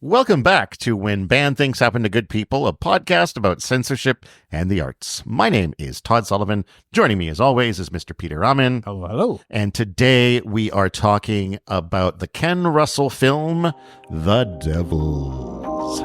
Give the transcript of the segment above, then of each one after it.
Welcome back to When Bad Things Happen to Good People, a podcast about censorship and the arts. My name is Todd Sullivan. Joining me, as always, is Mr. Peter Raman. Hello, hello. And today we are talking about the Ken Russell film, The Devils.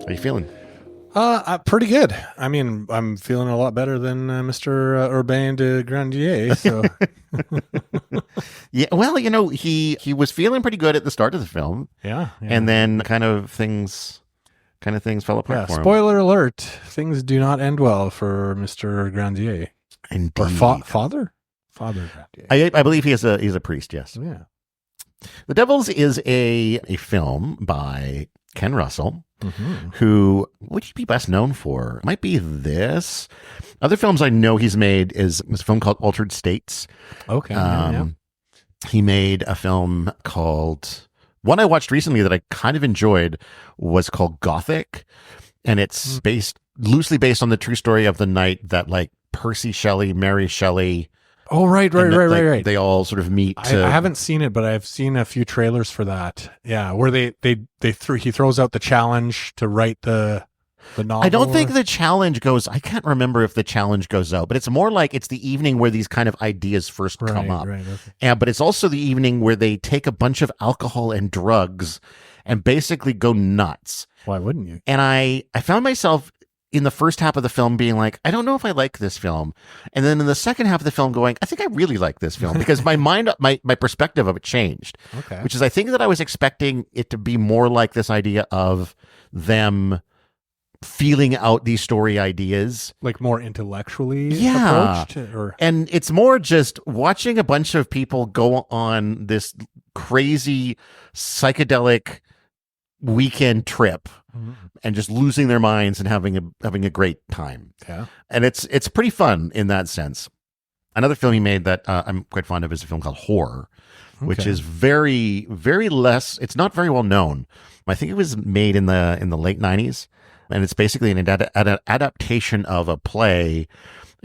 How you feeling? Pretty good. I mean, I'm feeling a lot better than Mr. Urbain de Grandier. So, yeah. Well, you know, he was feeling pretty good at the start of the film. Yeah. And then kind of things fell apart for him. Spoiler alert: things do not end well for Mr. Grandier. Indeed. Or father Grandier. I believe he's a priest. Yes. Yeah. The Devils is a film by Ken Russell. Who would he be best known for? Might be this. Other films I know he's made is a film called Altered States. Okay. He made a film called, one I watched recently that I kind of enjoyed was called Gothic. And it's loosely based on the true story of the night that like Percy Shelley, Mary Shelley. Oh, right. They all sort of meet. I haven't seen it, but I've seen a few trailers for that. Yeah, where he throws out the challenge to write the novel. I don't think the challenge goes. I can't remember if the challenge goes out, but it's more like it's the evening where these kind of ideas first come up. Right. Okay. And but it's also the evening where they take a bunch of alcohol and drugs and basically go nuts. Why wouldn't you? And I found myself in the first half of the film being like, I don't know if I like this film. And then in the second half of the film going, I think I really like this film because my perspective of it changed. Okay. Which is, I think that I was expecting it to be more like this idea of them feeling out these story ideas. Like more intellectually approached? Or? And it's more just watching a bunch of people go on this crazy psychedelic weekend trip and just losing their minds and having a great time. Yeah. And it's pretty fun in that sense. Another film he made that I'm quite fond of is a film called Horror, which is very, very less, it's not very well known. I think it was made in the late 90s, and it's basically an adaptation of a play.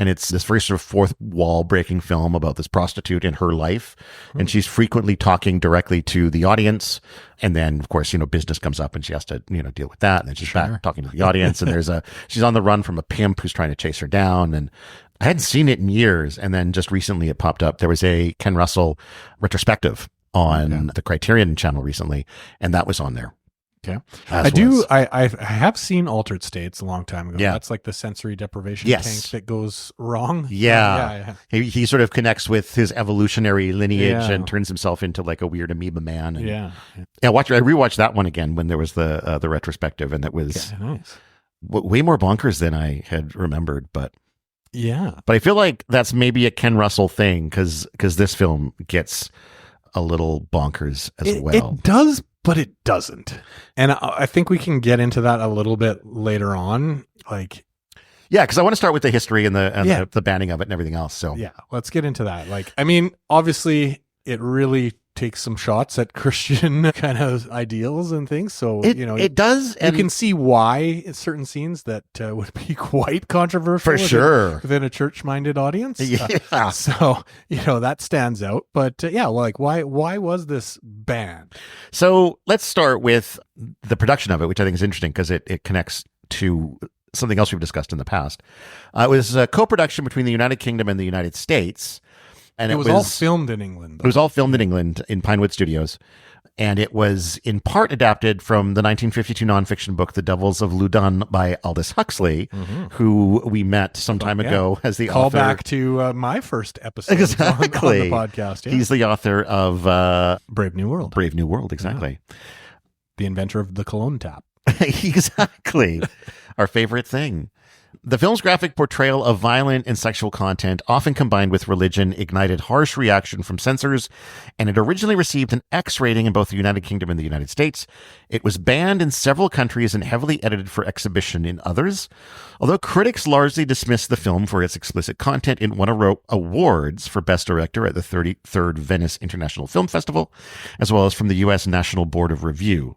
And it's this very sort of fourth wall breaking film about this prostitute in her life. And she's frequently talking directly to the audience. And then, of course, business comes up and she has to, deal with that. And then she's back talking to the audience. And she's on the run from a pimp who's trying to chase her down. And I hadn't seen it in years. And then just recently it popped up. There was a Ken Russell retrospective on the Criterion channel recently. And that was on there. Okay. I have seen Altered States a long time ago. Yeah. That's like the sensory deprivation tank that goes wrong. Yeah. He sort of connects with his evolutionary lineage and turns himself into like a weird amoeba man. And, I rewatched that one again when there was the retrospective, and it was nice. Way more bonkers than I had remembered. But I feel like that's maybe a Ken Russell thing because this film gets a little bonkers as well. It does, but it doesn't. And I think we can get into that a little bit later on. Because I want to start with the history and the banning of it and everything else. So let's get into that. Obviously, it really takes some shots at Christian kind of ideals and things. So it does. You can see why in certain scenes that would be quite controversial for sure within a church-minded audience. So that stands out. But why was this banned? So let's start with the production of it, which I think is interesting because it connects to something else we've discussed in the past. It was a co-production between the United Kingdom and the United States. And it was all filmed in England. Though. It was all filmed in England in Pinewood Studios. And it was in part adapted from the 1952 nonfiction book, The Devils of Loudun by Aldous Huxley, who we met some time ago as the author. Call back to my first episode on the podcast. Yeah. He's the author of Brave New World. Brave New World, exactly. Yeah. The inventor of the cologne tap. Exactly. Our favorite thing. The film's graphic portrayal of violent and sexual content, often combined with religion, ignited harsh reaction from censors, and it originally received an X rating in both the United Kingdom and the United States. It was banned in several countries and heavily edited for exhibition in others. Although critics largely dismissed the film for its explicit content, it won awards for Best Director at the 33rd Venice International Film Festival, as well as from the U.S. National Board of Review.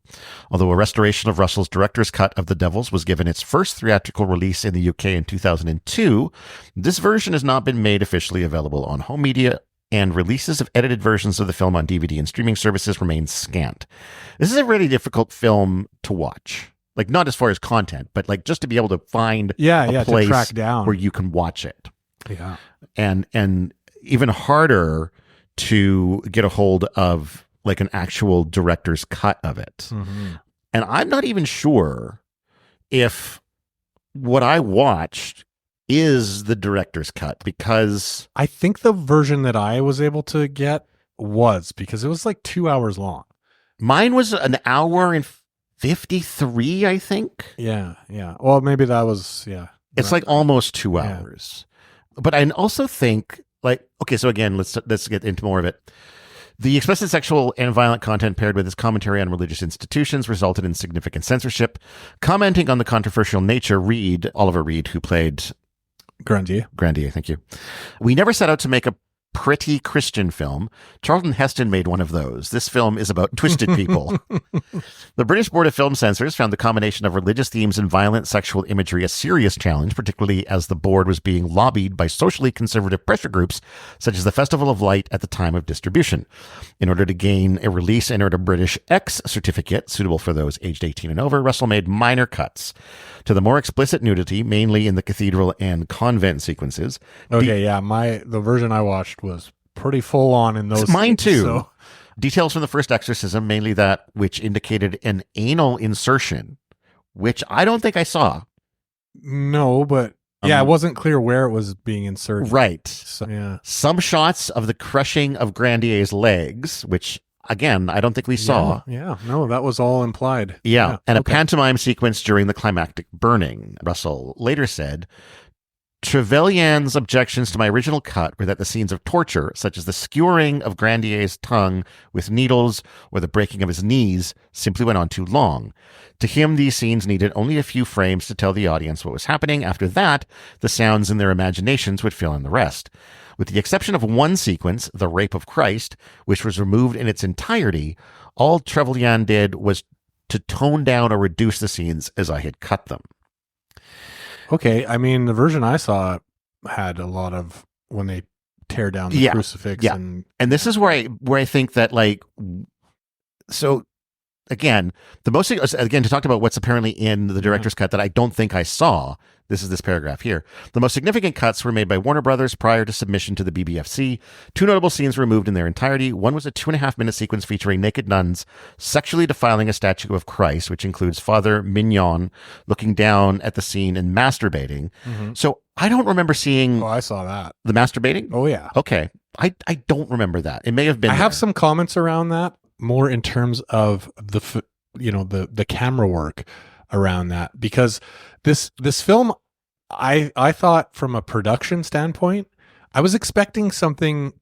Although a restoration of Russel's director's cut of The Devils was given its first theatrical release in the UK in 2002, this version has not been made officially available on home media, and releases of edited versions of the film on DVD and streaming services remain scant. This is a really difficult film to watch. Like, not as far as content, but like just to be able to find a place to track down where you can watch it. Yeah. And even harder to get a hold of like an actual director's cut of it. Mm-hmm. And I'm not even sure if what I watched is the director's cut, because I think the version that I was able to get was, because it was like 2 hours long. Mine was an hour and 53, I think. Yeah. Well, maybe that was, It's like almost 2 hours. But I also think, like, okay, so again, let's get into more of it. The explicit sexual and violent content paired with its commentary on religious institutions resulted in significant censorship. Commenting on the controversial nature, Oliver Reed, who played Grandier, thank you. We never set out to make a pretty Christian film. Charlton Heston made one of those. This film is about twisted people. The British Board of Film Censors found the combination of religious themes and violent sexual imagery a serious challenge, particularly as the board was being lobbied by socially conservative pressure groups, such as the Festival of Light at the time of distribution. In order to gain a release and earn a British X certificate, suitable for those aged 18 and over, Russel made minor cuts to the more explicit nudity, mainly in the cathedral and convent sequences. Okay, the version I watched was pretty full on in those. Mine too. So. Details from the first exorcism, mainly that which indicated an anal insertion, which I don't think I saw. No, but it wasn't clear where it was being inserted. Right. So, yeah. Some shots of the crushing of Grandier's legs, which again, I don't think we saw. Yeah. No, that was all implied. Yeah. And a pantomime sequence during the climactic burning. Russell later said, Trevelyan's objections to my original cut were that the scenes of torture, such as the skewering of Grandier's tongue with needles or the breaking of his knees, simply went on too long. To him, these scenes needed only a few frames to tell the audience what was happening. After that, the sounds in their imaginations would fill in the rest. With the exception of one sequence, the Rape of Christ, which was removed in its entirety, all Trevelyan did was to tone down or reduce the scenes as I had cut them. Okay, I mean, the version I saw had a lot of when they tear down the crucifix. Yeah. And this is where I think that, like, so again, to talk about what's apparently in the director's cut that I don't think I saw. This is this paragraph here. The most significant cuts were made by Warner Brothers prior to submission to the BBFC. Two notable scenes were removed in their entirety. One was a 2.5-minute sequence featuring naked nuns sexually defiling a statue of Christ, which includes Father Mignon looking down at the scene and masturbating. Mm-hmm. So I don't remember seeing. Oh, I saw that. The masturbating? Oh, yeah. Okay. I don't remember that. It may have been. I have some comments around that, more in terms of the camera work around that, because this film, I thought from a production standpoint, I was expecting something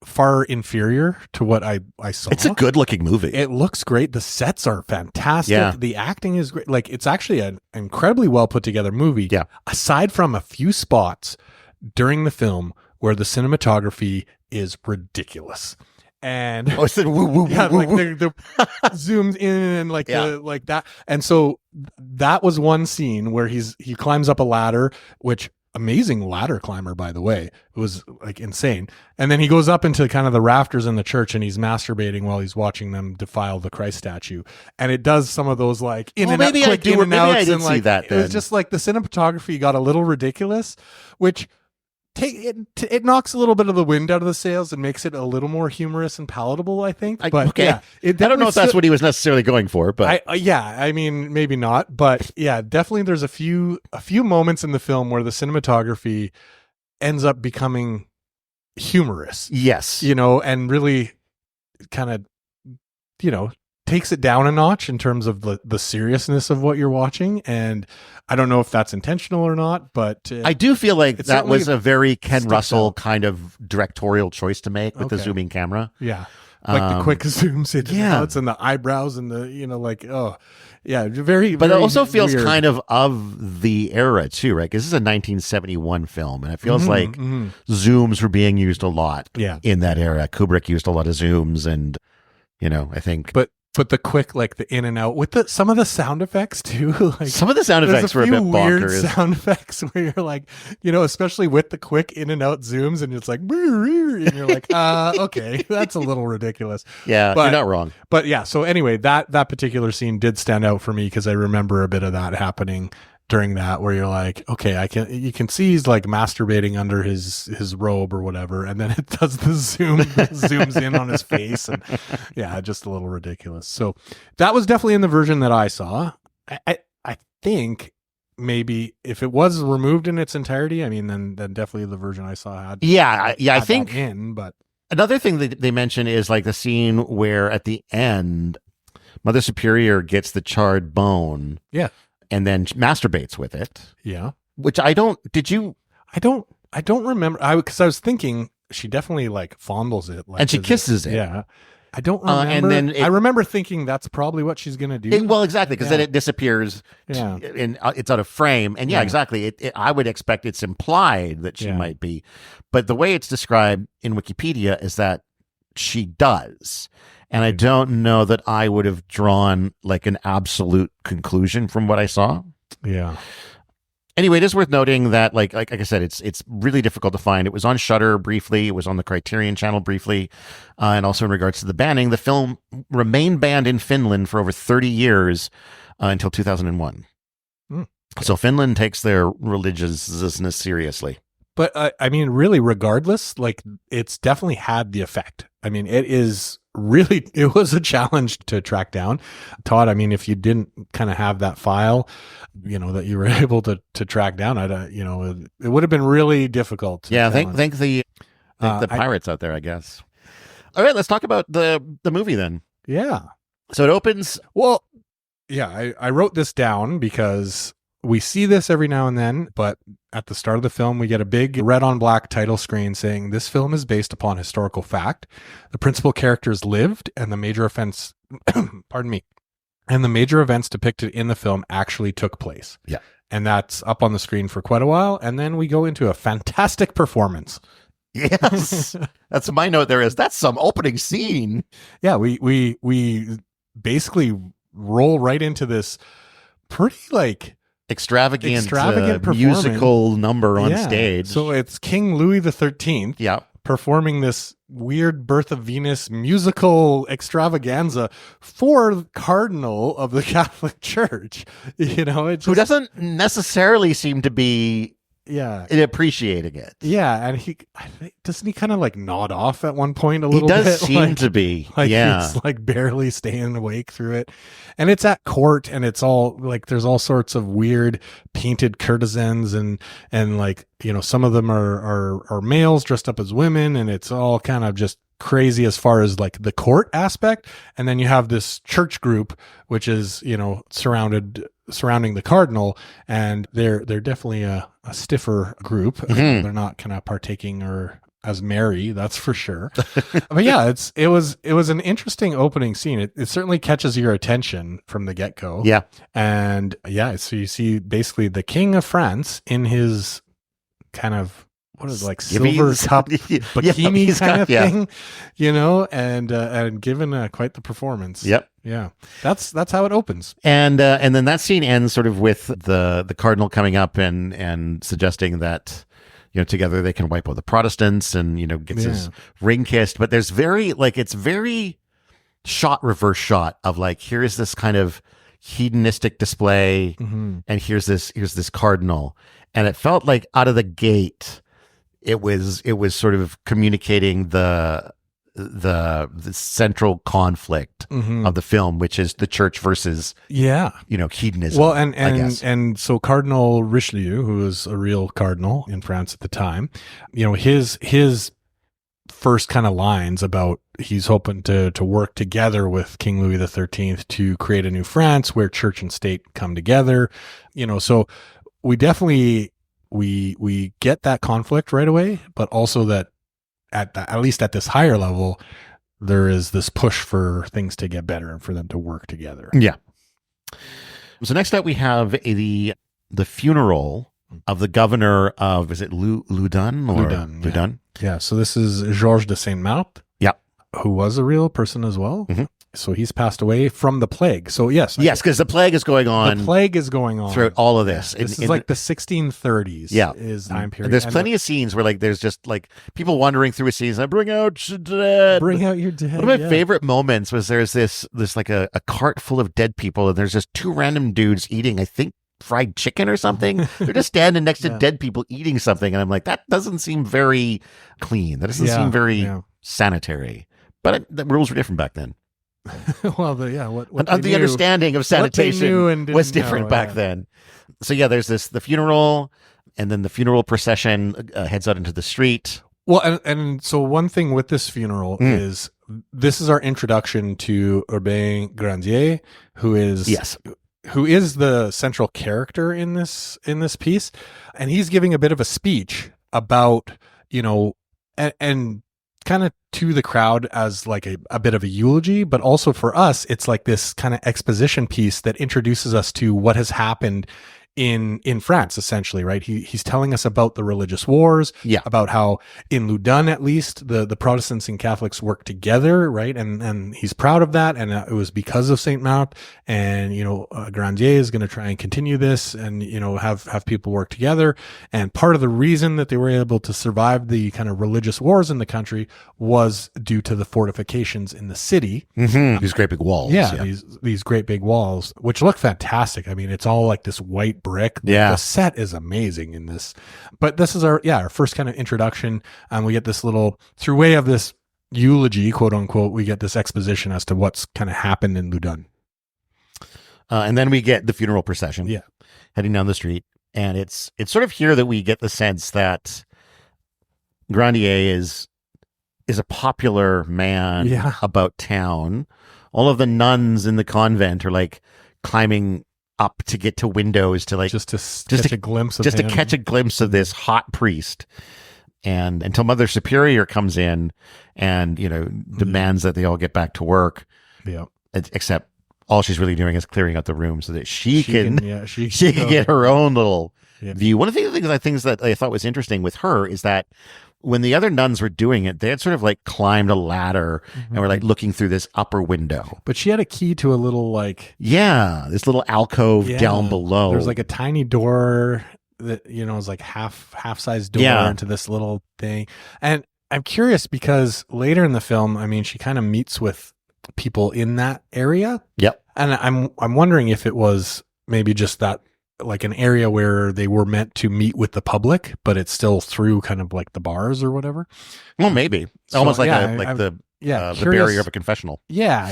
far inferior to what I saw. It's a good looking movie. It looks great. The sets are fantastic. Yeah. The acting is great. Like, it's actually an incredibly well put together movie. Yeah. Aside from a few spots during the film where the cinematography is ridiculous. And like the zooms in and like that. And so that was one scene where he climbs up a ladder, which amazing ladder climber, by the way. It was like insane. And then he goes up into kind of the rafters in the church and he's masturbating while he's watching them defile the Christ statue. And it does some of those like in and out, quick in and outs. Maybe I did see that. It was just like the cinematography got a little ridiculous, which it knocks a little bit of the wind out of the sails and makes it a little more humorous and palatable, I think. But I don't know if that's what he was necessarily going for, but I mean, maybe not, but yeah, definitely there's a few moments in the film where the cinematography ends up becoming humorous. Yes. And really kind of, takes it down a notch in terms of the seriousness of what you're watching. And I don't know if that's intentional or not, but I do feel like that was a very Ken Russell kind of directorial choice to make with the zooming camera. Yeah. Like the quick zooms into the notes and the eyebrows and the, like, very, but very it also feels weird. kind of the era too, right? Because this is a 1971 film, and it feels like zooms were being used a lot in that era. Kubrick used a lot of zooms, and, I think. But the quick, like the in and out with some of the sound effects too. Like some of the sound effects were a bit weird bonkers. Sound effects where you're like, especially with the quick in and out zooms, and it's like, and you're like, okay, that's a little ridiculous. Yeah, you're not wrong. But yeah, so anyway, that particular scene did stand out for me because I remember a bit of that happening during that, where you're like, okay, you can see he's like masturbating under his robe or whatever, and then it does the zooms in on his face, and just a little ridiculous. So that was definitely in the version that I saw. I think maybe if it was removed in its entirety, I mean, then definitely the version I saw had I think but another thing that they mention is like the scene where at the end Mother Superior gets the charred bone. Yeah. And then masturbates with it. Yeah. Which I don't remember. Because I was thinking she definitely like fondles it. Like, and she kisses it. Yeah. I don't remember. And then I remember thinking that's probably what she's going to do. Well, exactly. Because then it disappears. Yeah. And it's out of frame. And exactly. I would expect it's implied that she might be. But the way it's described in Wikipedia is that she does. And I don't know that I would have drawn like an absolute conclusion from what I saw. Yeah. Anyway, it is worth noting that, like I said, it's really difficult to find. It was on Shudder briefly. It was on the Criterion Channel briefly. And also in regards to the banning, the film remained banned in Finland for over 30 years until 2001. So Finland takes their religiousness seriously. But I mean, really, regardless, like it's definitely had the effect. I mean, it was a challenge to track down. Todd, I mean, if you didn't kind of have that file, that you were able to track down, it would have been really difficult. Thank the pirates out there, I guess. All right, let's talk about the movie then. Yeah. So it opens. Well, yeah, I wrote this down because we see this every now and then, but at the start of the film, we get a big red on black title screen saying this film is based upon historical fact. The principal characters lived and the major events, and the major events depicted in the film actually took place. Yeah. And that's up on the screen for quite a while. And then we go into a fantastic performance. Yes. That's my note there is. That's some opening scene. Yeah. We basically roll right into this pretty like extravagant musical number on stage. So it's King Louis XIII performing this weird Birth of Venus musical extravaganza for Cardinal of the Catholic Church. Who doesn't necessarily seem to be appreciating it. Yeah, and doesn't he kind of like nod off at one point a little bit? He does seem to be. Like he's like barely staying awake through it. And it's at court, and it's all like there's all sorts of weird painted courtesans and like, some of them are males dressed up as women, and it's all kind of just crazy as far as like the court aspect. And then you have this church group which is surrounding the cardinal, and they're definitely a stiffer group. Mm-hmm. They're not kind of partaking or as merry, that's for sure. But yeah, it was an interesting opening scene. It certainly catches your attention from the get-go. Yeah. And so you see basically the King of France in his kind of silver cup bikini kind of thing, and given quite the performance. Yep. Yeah. That's how it opens. And then that scene ends sort of with the cardinal coming up and suggesting that, together they can wipe out the Protestants, and, gets his ring kissed. But there's it's very reverse shot of like, here's this kind of hedonistic display, and here's this cardinal. And it felt like out of the gate, it was sort of communicating the central conflict of the film, which is the church versus hedonism. Well, and so Cardinal Richelieu, who was a real cardinal in France at the time, his first kind of lines about he's hoping to work together with King Louis XIII to create a new France where church and state come together. So we definitely we get that conflict right away, but also that at least at this higher level, there is this push for things to get better and for them to work together. Yeah. So next up we have the funeral of the governor of, is it Loudun? Loudun. Yeah. So this is Georges de Saint-Marthe. Yeah. Who was a real person as well. Mm-hmm. So he's passed away from the plague. So yes, because the plague is going on. The plague is going on throughout all of this. This is like the 1630s. Yeah, is time period. And there's plenty of scenes where like there's just like people wandering through a scene. Like, bring out your dead. Bring out your dead. One of my favorite moments was there's this like a cart full of dead people, and there's just two random dudes eating, I think, fried chicken or something. They're just standing next to dead people eating something, and I'm like, that doesn't seem very clean. That doesn't seem very sanitary. But the rules were different back then. Well, the understanding of sanitation was different back then. So there's the funeral, and then the funeral procession heads out into the street. Well, and so one thing with this funeral is this is our introduction to Urbain Grandier, who is the central character in this piece, and he's giving a bit of a speech about and kind of to the crowd as like a bit of a eulogy, but also for us, it's like this kind of exposition piece that introduces us to what has happened in France, essentially, right? He's telling us about the religious wars, about how in Loudun, at least, the Protestants and Catholics work together, right? And he's proud of that, and it was because of Saint Marthe, and Grandier is going to try and continue this, and have people work together. And part of the reason that they were able to survive the kind of religious wars in the country was due to the fortifications in the city. Mm-hmm. These great big walls, these great big walls, which look fantastic. I mean, it's all like this white brick. The set is amazing in this. But this is our first kind of introduction, and we get this little, through way of this eulogy, quote unquote, we get this exposition as to what's kind of happened in Loudun. And then we get the funeral procession heading down the street, and it's sort of here that we get the sense that Grandier is a popular man about town. All of the nuns in the convent are like climbing up to get to windows to like just to catch a glimpse of this hot priest, and until Mother Superior comes in and demands that they all get back to work. Except all she's really doing is clearing out the room so that she can get her own little view. One of the things that I thought was interesting with her is that when the other nuns were doing it, they had sort of like climbed a ladder and were like looking through this upper window. But she had a key to a little this little alcove down below. There's like a tiny door that is like half size door into this little thing. And I'm curious because later in the film, I mean, she kind of meets with people in that area. Yep. And I'm wondering if it was maybe just that, like an area where they were meant to meet with the public, but it's still through kind of like the bars or whatever. Well, maybe almost like the barrier of a confessional. Yeah.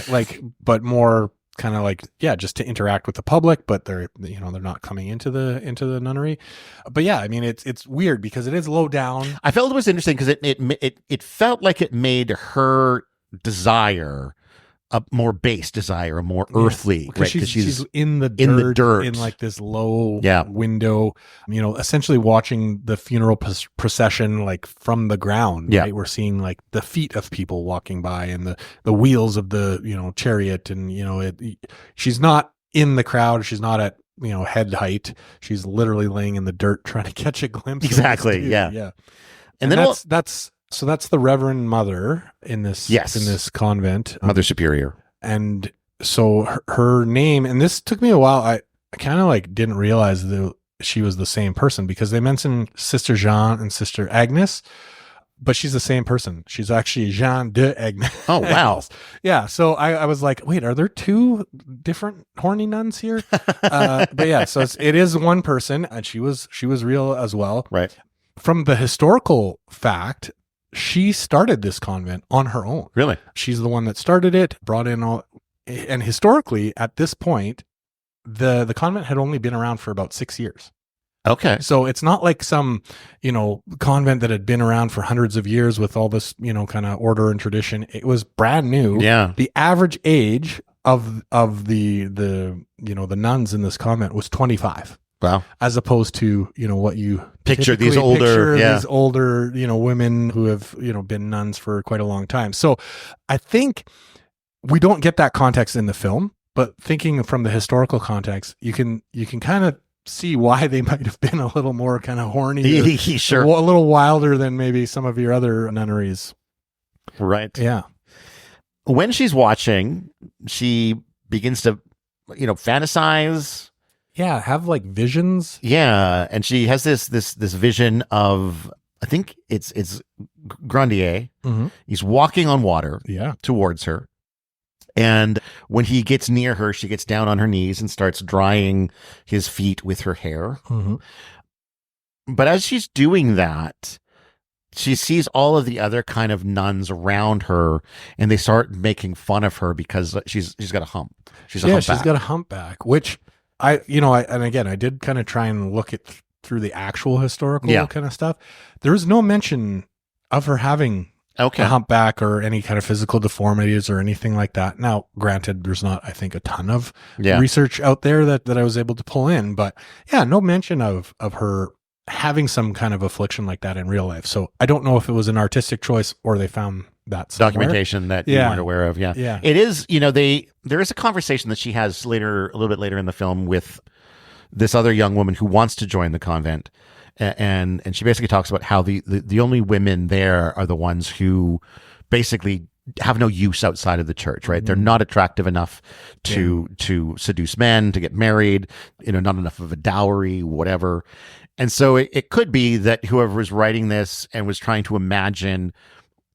But more kind of like, just to interact with the public, but they're not coming into the nunnery. But I mean, it's weird because it is low down. I felt it was interesting because it felt like it made her desire a more base desire, a more earthly, right? Because she's in the dirt, in like this low window, essentially watching the funeral procession like from the ground. Right? We're seeing like the feet of people walking by and the wheels of the chariot, and she's not in the crowd. She's not at head height. She's literally laying in the dirt trying to catch a glimpse. Exactly. And then that's the Reverend Mother in this convent, Mother Superior. And so her name, and this took me a while. I kind of like didn't realize that she was the same person because they mentioned Sister Jean and Sister Agnes, but she's the same person. She's actually Jean de Agnes. Oh wow! Yeah. So I was like, wait, are there two different horny nuns here? But so it is one person, and she was real as well. Right. From the historical fact, she started this convent on her own. Really? She's the one that started it, brought in all, and historically at this point, the convent had only been around for about 6 years. Okay. So it's not like some, convent that had been around for hundreds of years with all this, kind of order and tradition. It was brand new. Yeah. The average age of the nuns in this convent was 25. Wow. As opposed to, what you picture these older women who have, been nuns for quite a long time. So I think we don't get that context in the film, but thinking from the historical context, you can kind of see why they might have been a little more kind of horny, sure, a little wilder than maybe some of your other nunneries. Right. Yeah. When she's watching, she begins to, fantasize. Yeah, have like visions. Yeah, and she has this vision of, I think it's Grandier. Mm-hmm. He's walking on water. Yeah. Towards her. And when he gets near her, she gets down on her knees and starts drying his feet with her hair. Mm-hmm. But as she's doing that, she sees all of the other kind of nuns around her, and they start making fun of her because she's got a hump. She's got a humpback, which I did kind of try and look at through the actual historical kind of stuff. There's no mention of her having a humpback or any kind of physical deformities or anything like that. Now, granted, there's not, I think, a ton of research out there that I was able to pull in, but yeah, no mention of her having some kind of affliction like that in real life. So I don't know if it was an artistic choice or they found that somewhere. Documentation that you weren't aware of. Yeah. It is, there is a conversation that she has a little bit later in the film with this other young woman who wants to join the convent. And she basically talks about how the only women there are the ones who basically have no use outside of the church, right? Mm-hmm. They're not attractive enough to seduce men, to get married, not enough of a dowry, whatever. And so it could be that whoever was writing this and was trying to imagine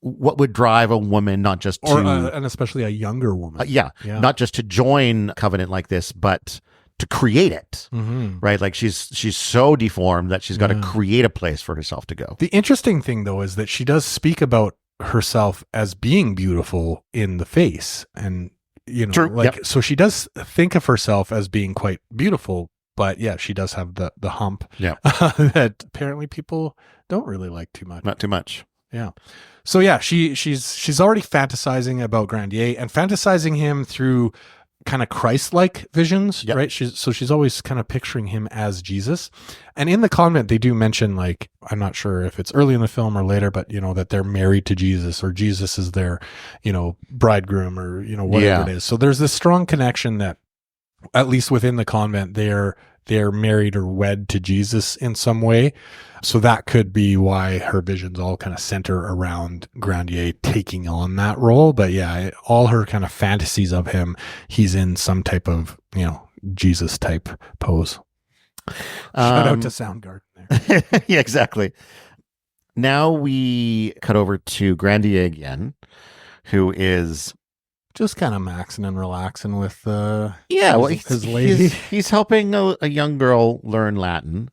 what would drive a woman not just to... and especially a younger woman. Not just to join a covenant like this, but to create it, right? Like she's so deformed that she's got to create a place for herself to go. The interesting thing, though, is that she does speak about herself as being beautiful in the face, and so she does think of herself as being quite beautiful. But yeah, she does have the hump that apparently people don't really like too much. Not too much. Yeah. So yeah, she's already fantasizing about Grandier and fantasizing him through kind of Christ-like visions, right? She's always kind of picturing him as Jesus. And in the convent, they do mention, like, I'm not sure if it's early in the film or later, but that they're married to Jesus, or Jesus is their, bridegroom, or whatever it is. So there's this strong connection that, at least within the convent, they're married or wed to Jesus in some way. So that could be why her visions all kind of center around Grandier taking on that role. But yeah, all her kind of fantasies of him, he's in some type of, Jesus type pose. Shout out to Soundgarden there. Yeah, exactly. Now we cut over to Grandier again, who is just kind of maxing and relaxing with his lady. He's helping a young girl learn Latin,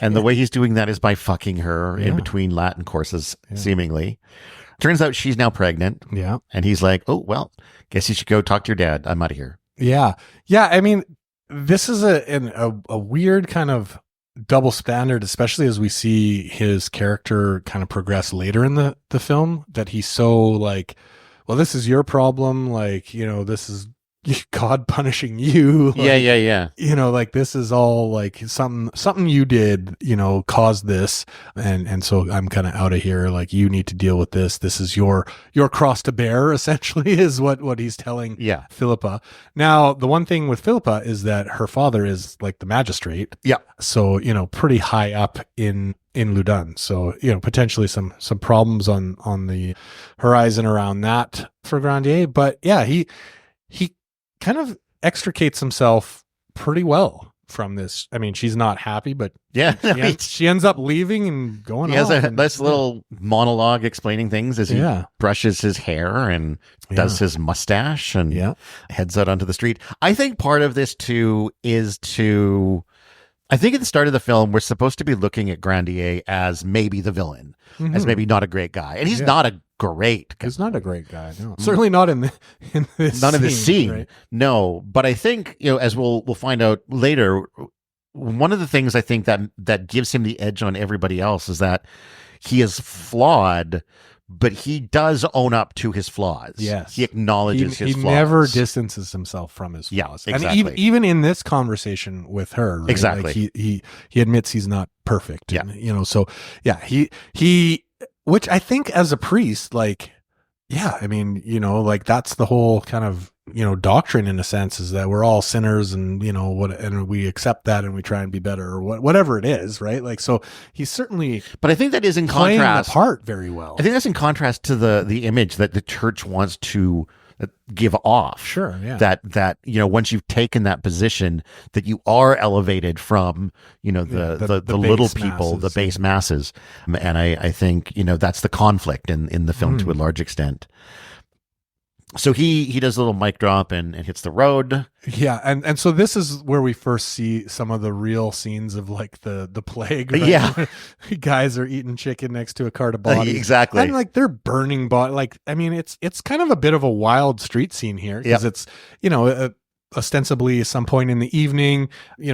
and the way he's doing that is by fucking her in between Latin courses, seemingly. Turns out she's now pregnant. Yeah. And he's like, oh, well, guess you should go talk to your dad. I'm out of here. Yeah. Yeah, I mean, this is a weird kind of double standard, especially as we see his character kind of progress later in the film, that he's so like, well, this is your problem. Like, this is God punishing you. Like, yeah. Like this is all like something you did, caused this. And so I'm kind of out of here. Like, you need to deal with this. This is your cross to bear, essentially, is what he's telling Philippa. Now, the one thing with Philippa is that her father is like the magistrate. Yeah. So, pretty high up in Loudun. So, potentially some problems on the horizon around that for Grandier. But yeah, he kind of extricates himself pretty well from this. I mean, she's not happy, but she ends up leaving and going on. He has a nice little monologue explaining things as he brushes his hair and does his mustache and heads out onto the street. I think part of this too is I think at the start of the film, we're supposed to be looking at Grandier as maybe the villain, as maybe not a great guy. And he's not a great guy. He's not a great guy. No. Certainly not in this scene. Right? No, but I think, as we'll find out later, one of the things I think that gives him the edge on everybody else is that he is flawed, but he does own up to his flaws. Yes. He acknowledges his flaws. He never distances himself from his flaws. Yeah, exactly. And even in this conversation with her, right? Exactly. Like he admits he's not perfect. Yeah. And, so yeah, he, which I think as a priest, like, yeah, I mean, like that's the whole kind of, doctrine in a sense, is that we're all sinners and, and we accept that and we try and be better or whatever it is. Right. Like, so he's certainly, but I think that is in playing contrast the part very well. I think that's in contrast to the image that the church wants to give off. Sure. Yeah. That once you've taken that position, that you are elevated from, the little people, the base masses. And I think, that's the conflict in the film to a large extent. So he does a little mic drop and hits the road. Yeah, and so this is where we first see some of the real scenes of like the plague. Right? Yeah, guys are eating chicken next to a cart of bodies. Exactly, and like they're burning body. Like, I mean, it's kind of a bit of a wild street scene here because it's ostensibly at some point in the evening,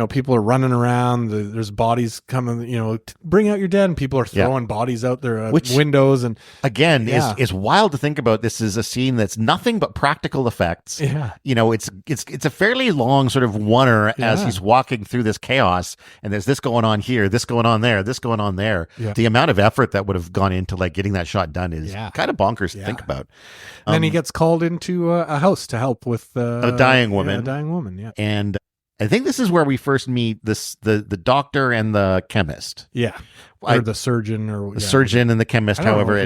people are running around, there's bodies coming, bring out your dead, and people are throwing bodies out their windows. And again, is wild to think about. This is a scene that's nothing but practical effects. Yeah. It's a fairly long sort of oneer as he's walking through this chaos, and there's this going on here, this going on there, this going on there. Yeah. The amount of effort that would have gone into like getting that shot done is kind of bonkers to think about. And then he gets called into a house to help with a dying woman. Yeah. And I think this is where we first meet the doctor and the chemist. Yeah. Or the surgeon the surgeon and the chemist, however.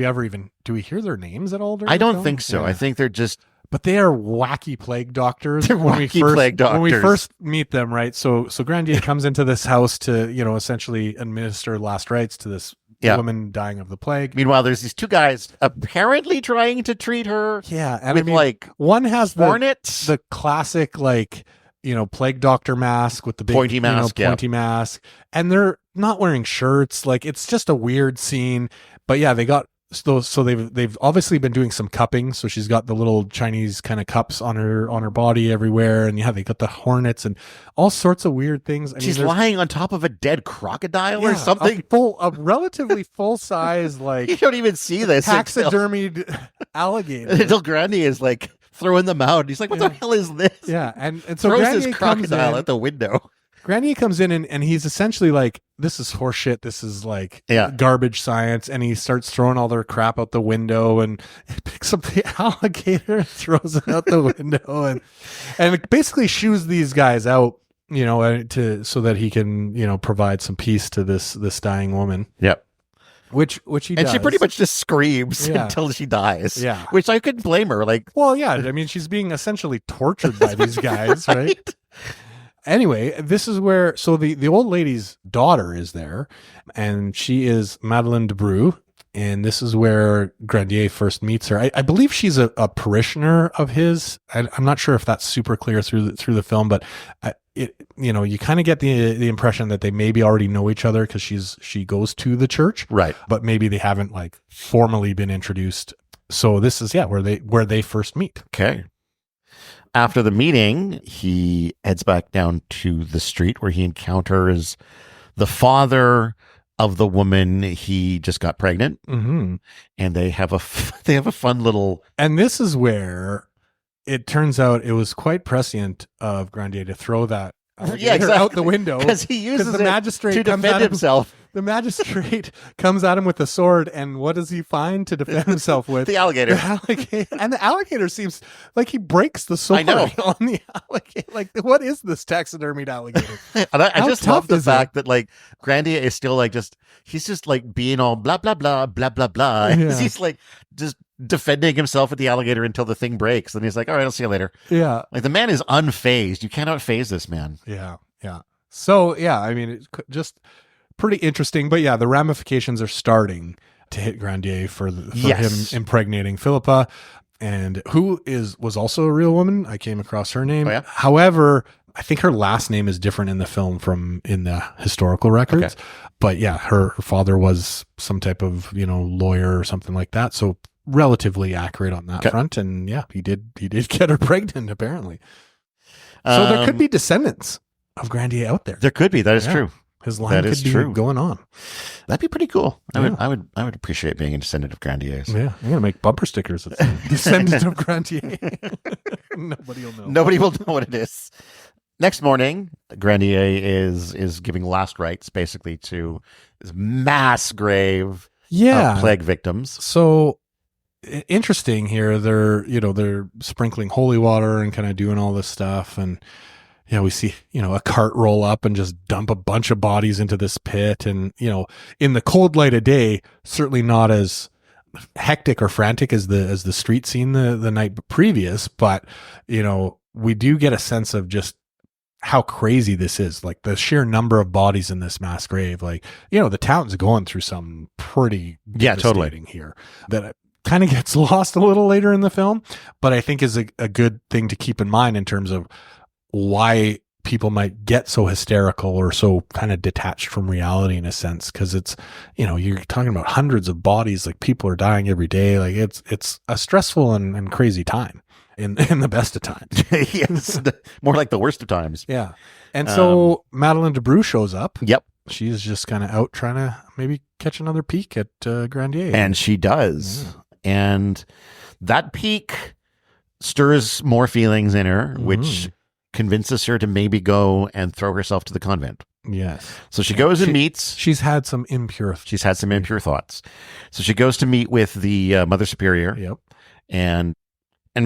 Do we hear their names at all? I don't think so. Yeah. I think they're just... But they are wacky plague doctors. They're plague doctors. When we first meet them, right? So Grandier comes into this house to, essentially administer last rites to this woman dying of the plague. Meanwhile, there's these two guys apparently trying to treat her. Yeah, and with one has hornets, the classic plague doctor mask with the big pointy mask, and they're not wearing shirts. Like, it's just a weird scene. But yeah, they got. So they've obviously been doing some cupping. So she's got the little Chinese kind of cups on her body everywhere, and they got the hornets and all sorts of weird things. She's lying on top of a dead crocodile or something. A relatively full size you don't even see this taxidermied alligator. Until Grandier is like throwing them out. He's like, "What the hell is this?" Yeah, and so throws Grandier his crocodile at the window. Grandier comes in and he's essentially like, this is horseshit. This is like garbage science. And he starts throwing all their crap out the window and he picks up the alligator and throws it out the window and basically shoos these guys out, so that he can, provide some peace to this dying woman. Yep. Which he does. And she pretty much just screams until she dies. Yeah. Which I couldn't blame her. Well, yeah. I mean, she's being essentially tortured by these guys, right? Anyway, this is where, so the old lady's daughter is there, and she is Madeleine de Breu, and this is where Grandier first meets her. I believe she's a parishioner of his. I'm not sure if that's super clear through the film, but you kind of get the impression that they maybe already know each other because she goes to the church, right? But maybe they haven't formally been introduced. So this is where they first meet. Okay. After the meeting, he heads back down to the street where he encounters the father of the woman he just got pregnant, and they have a fun little. And this is where it turns out it was quite prescient of Grandier to throw that out the window because he uses the magistrate to defend himself. The magistrate comes at him with a sword, and what does he find to defend himself with? The alligator. And the alligator seems like he breaks the sword on the alligator. Like, what is this taxidermied alligator? And I just love the fact that Grandier is still he's just being all blah blah blah blah blah blah. Yeah. He's just defending himself with the alligator until the thing breaks. And he's like, "All right, I'll see you later." Yeah. The man is unfazed. You cannot faze this man. Yeah. Yeah. So yeah, I mean, it's just pretty interesting, but yeah, the ramifications are starting to hit Grandier for him impregnating Philippa, and who was also a real woman. I came across her name. Oh, yeah? However, I think her last name is different in the film from in the historical records. Okay. But yeah, her father was some type of lawyer or something like that. So relatively accurate on that front. And yeah, he did get her pregnant apparently. So there could be descendants. of Grandier out there. There could be. That is true. His line could be going on. That'd be pretty cool. I would appreciate being a descendant of Grandier's. Yeah, I'm gonna make bumper stickers that say "Descendant of Grandier." Nobody will know. Nobody will know what it is. Next morning, Grandier is giving last rites basically to this mass grave of plague victims. So interesting here. They're sprinkling holy water and kind of doing all this stuff, and we see, a cart roll up and just dump a bunch of bodies into this pit. And, in the cold light of day, certainly not as hectic or frantic as the street scene the night previous. But, we do get a sense of just how crazy this is. Like the sheer number of bodies in this mass grave. Like, the town's going through some pretty devastating here that kind of gets lost a little later in the film, but I think is a good thing to keep in mind in terms of why people might get so hysterical or so kind of detached from reality in a sense. Cause it's, you're talking about hundreds of bodies, like people are dying every day. Like it's a stressful and crazy time in the best of times. Yes. More like the worst of times. Yeah. And so Madeleine Debrue shows up. Yep. She's just kind of out trying to maybe catch another peek at Grandier. And she does. Yeah. And that peek stirs more feelings in her, which convinces her to maybe go and throw herself to the convent. Yes. So she goes and meets. She's had some impure thoughts. So she goes to meet with the Mother Superior. Yep. And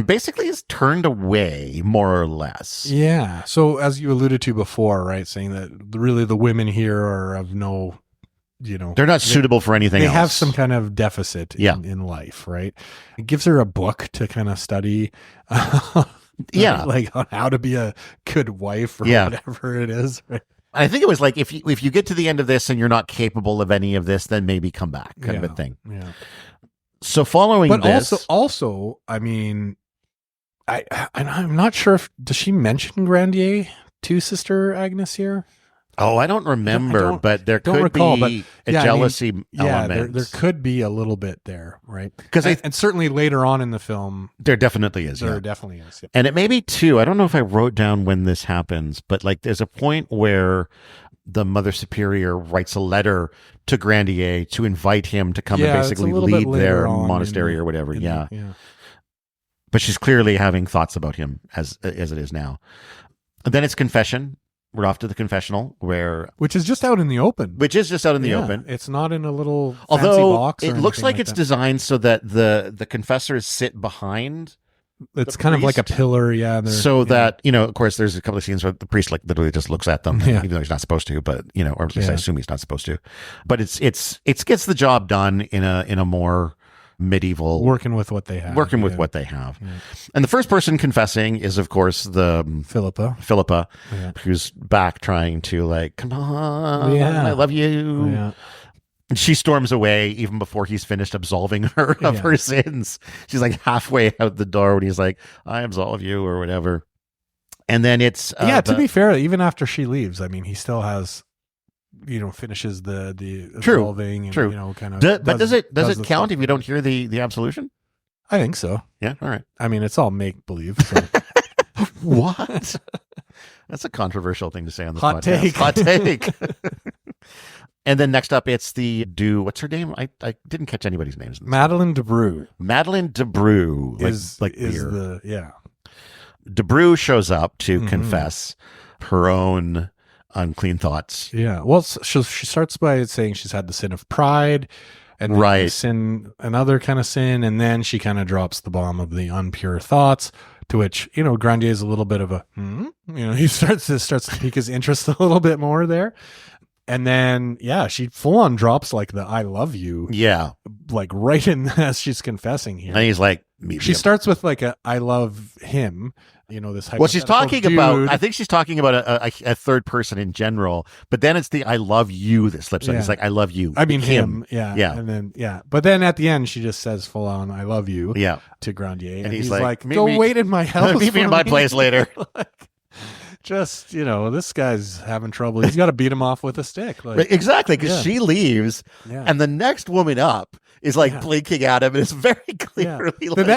basically is turned away, more or less. Yeah. So as you alluded to before, right, saying that really the women here are of no, they're not suitable for anything else. They have some kind of deficit in life, right? It gives her a book to kind of study. Like on how to be a good wife or whatever it is. Right? I think it was like, if you get to the end of this and you're not capable of any of this, then maybe come back kind of a thing. Yeah. So following this. But also, I mean, I'm not sure does she mention Grandier to Sister Agnes here? Oh, I don't remember, but there could be a jealousy element. There could be a little bit there, right? And certainly later on in the film, there definitely is. There definitely is. Yeah. And it may be too. I don't know if I wrote down when this happens, but like there's a point where the Mother Superior writes a letter to Grandier to invite him to come and basically lead their monastery or whatever. Yeah. But she's clearly having thoughts about him as it is now. And then it's confession. We're off to the confessional, which is just out in the open. It's not in a little fancy box. It looks like it's designed so that the confessors sit behind. It's kind of like a pillar, So that of course, there's a couple of scenes where the priest like literally just looks at them, even though he's not supposed to. But or at least I assume he's not supposed to. But it gets the job done in a more medieval, working with what they have. Yeah. And the first person confessing is, of course, the Philippa, who's back trying to like, come on, I love you. Yeah. And she storms away even before he's finished absolving her of her sins. She's like halfway out the door when he's like, I absolve you or whatever. And then it's to be fair, even after she leaves, I mean, he still has finishes the absolving and kind of. But does it count if you don't hear the absolution? I think so. Yeah. All right. I mean, it's all make believe. So. What? That's a controversial thing to say on this podcast. Hot take. And then next up, it's what's her name? I didn't catch anybody's names. Madeleine Debrue. Madeleine Debrue is beer. Debrue shows up to confess her own unclean thoughts. Yeah. Well, she starts by saying she's had the sin of pride and sin, another kind of sin. And then she kind of drops the bomb of the unpure thoughts, to which, Grandier is a little bit of a, he starts to pique his interest a little bit more there. And then, she full on drops like the I love you. Yeah. Like right in as she's confessing here. And he's like, she starts with like a I love him. This well, she's talking about, I think she's talking about a third person in general, but then it's the I love you that slips in. It's like, I love you. I mean, him. Yeah. And then, but then at the end, she just says full on, I love you to Grandier. And he's like, go wait in my house. Meet me in my place later. Just, this guy's having trouble. He's got to beat him off with a stick. Like, exactly, because she leaves, and the next woman up is like blinking at him, and it's very clearly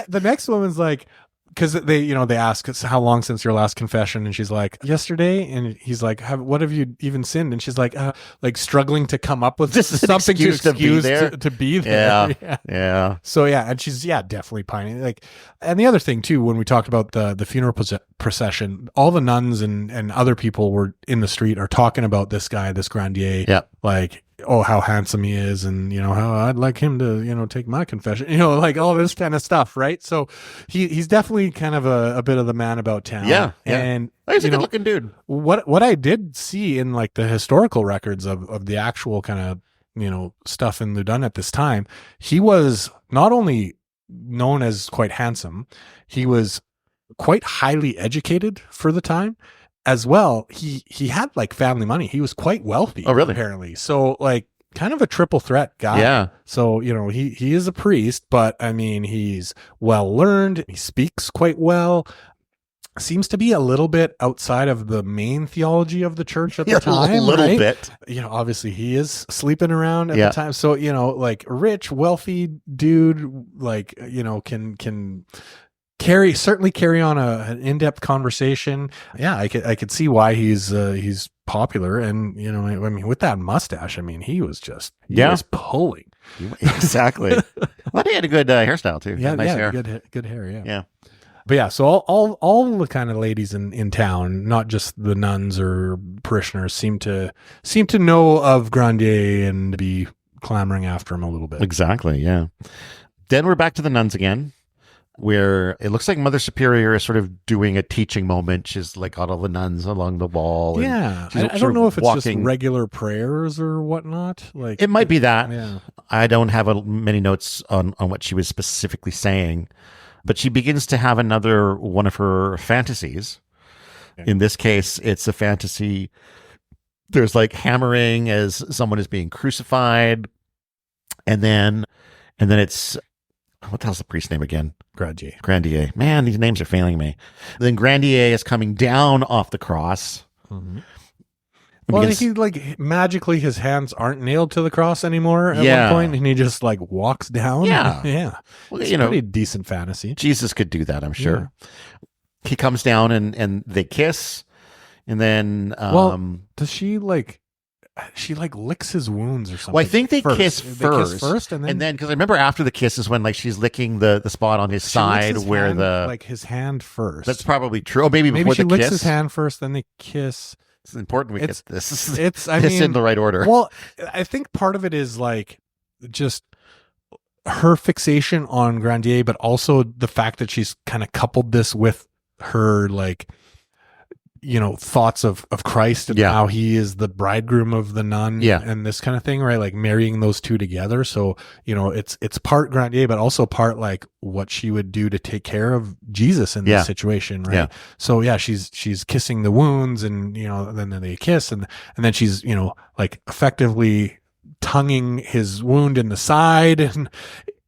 the next woman's like, because they ask us how long since your last confession, and she's like, yesterday, and he's like, what have you even sinned? And she's like struggling to come up with something to excuse to be there. Yeah. So and she's definitely pining. Like, and the other thing too, when we talked about the funeral procession, all the nuns and other people were in the street are talking about this guy, this Grandier, like, oh, how handsome he is, and how I'd like him to take my confession, like all this kind of stuff, right? So he's definitely kind of a bit of the man about town. And he's a good looking dude. What I did see in like the historical records of the actual kind of stuff in Loudun at this time, he was not only known as quite handsome, he was quite highly educated for the time. As well, he had like family money. He was quite wealthy. Oh, really? Apparently. So like kind of a triple threat guy. Yeah. So, he is a priest, but I mean, he's well learned. He speaks quite well. Seems to be a little bit outside of the main theology of the church at the time. A little bit. Obviously he is sleeping around at the time. So, like rich, wealthy dude, like, can certainly carry on an in-depth conversation. Yeah, I could see why he's popular, and I mean, with that mustache, I mean, he was pulling. Exactly. Well, he had a good hairstyle too. Yeah, nice hair. Good hair. Yeah. Yeah. But so all the kind of ladies in town, not just the nuns or parishioners, seem to know of Grandier and be clamoring after him a little bit. Exactly. Yeah. Then we're back to the nuns again, where it looks like Mother Superior is sort of doing a teaching moment. She's like got all the nuns along the wall. Yeah. I don't know if it's just regular prayers or whatnot. Like, it might be that. Yeah. I don't have many notes on what she was specifically saying, but she begins to have another one of her fantasies. Okay. In this case, it's a fantasy. There's like hammering as someone is being crucified. And then it's, what the hell's the priest's name again? Grandier. Man, these names are failing me. Then Grandier is coming down off the cross. Mm-hmm. Well, he like magically his hands aren't nailed to the cross anymore at one point, and he just like walks down. Yeah. Well, it's pretty decent fantasy. Jesus could do that, I'm sure. Yeah. He comes down and they kiss, and then does she like? She like licks his wounds or something. Well, I think they kiss first. They kiss first, and then because I remember after the kiss is when like she's licking the spot on his side where hand, like his hand first. That's probably true. Oh, maybe before she the licks kiss. his hand first, then they kiss. It's important we get this. It's in the right order. Well, I think part of it is like just her fixation on Grandier, but also the fact that she's kind of coupled this with her like thoughts of Christ and how he is the bridegroom of the nun and this kind of thing, right? Like marrying those two together. So, it's part Grandier, but also part like what she would do to take care of Jesus in this situation, right? Yeah. So she's kissing the wounds, and then they kiss, and then she's like effectively tonguing his wound in the side. And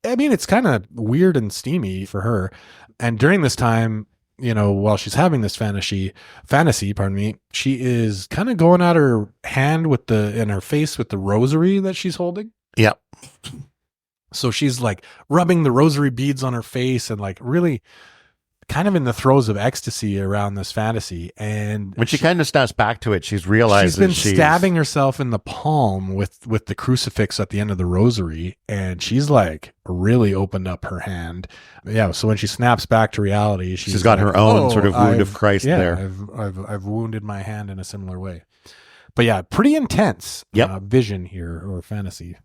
I mean, it's kind of weird and steamy for her. And during this time, while she's having this fantasy, she is kind of going at her hand in her face with the rosary that she's holding. Yep. So she's like rubbing the rosary beads on her face and like really kind of in the throes of ecstasy around this fantasy. And when she kind of snaps back to it, she's realized she's been stabbing herself in the palm with the crucifix at the end of the rosary, and she's like really opened up her hand. Yeah. So when she snaps back to reality, she's got her own sort of wound of Christ there. I've wounded my hand in a similar way. But yeah, pretty intense vision here, or fantasy.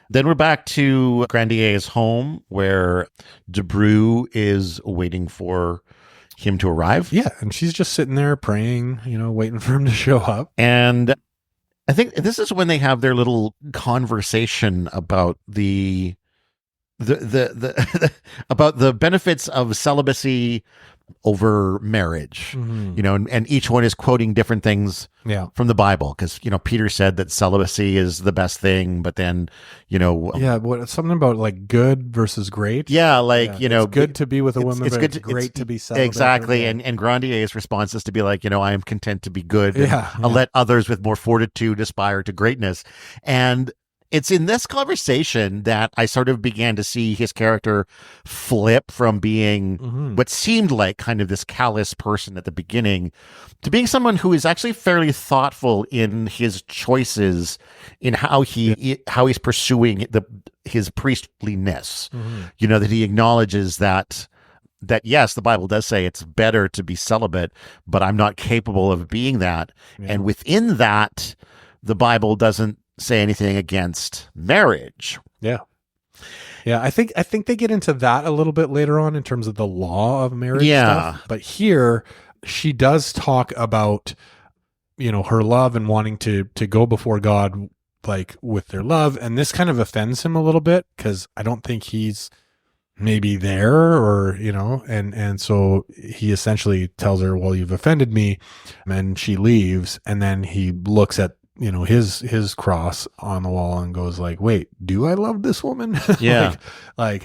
Then we're back to Grandier's home, where Debreu is waiting for him to arrive. Yeah, and she's just sitting there praying, waiting for him to show up. And I think this is when they have their little conversation about the about the benefits of celibacy over marriage, and each one is quoting different things from the Bible, because Peter said that celibacy is the best thing, but then something about like good versus great. It's good to be with a woman, but it's great to be celibate. Exactly. And Grandier's response is to be like, I am content to be good. I'll let others with more fortitude aspire to greatness. And It's in this conversation that I sort of began to see his character flip from being what seemed like kind of this callous person at the beginning to being someone who is actually fairly thoughtful in his choices in how he's pursuing his priestliness. You know, that he acknowledges that yes, the Bible does say it's better to be celibate, but I'm not capable of being that. Yeah. And within that, the Bible doesn't say anything against marriage. Yeah. I think they get into that a little bit later on in terms of the law of marriage stuff. But here she does talk about, you know, her love and wanting to go before God, like with their love. And this kind of offends him a little bit because I don't think he's maybe there, or, you know, and so he essentially tells her, well, you've offended me. And she leaves. And then he looks at, you know, his cross on the wall and goes like, wait, do I love this woman? Yeah.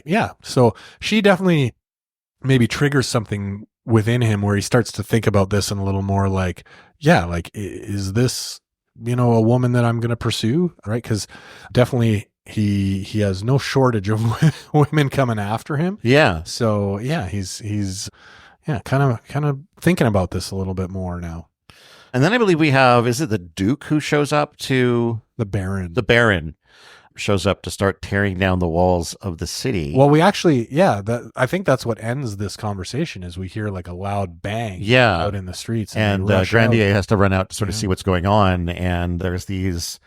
yeah. So she definitely maybe triggers something within him where he starts to think about this and a little more like, yeah, like, is this, you know, a woman that I'm going to pursue? Right. Cause definitely he has no shortage of women coming after him. Yeah. So yeah, he's kind of thinking about this a little bit more now. And then I believe we have, is it the Duke who shows up to... The Baron. The Baron shows up to start tearing down the walls of the city. Well, we actually, I think that's what ends this conversation is we hear like a loud bang out in the streets. And Grandier has to run out to sort of see what's going on. And there's these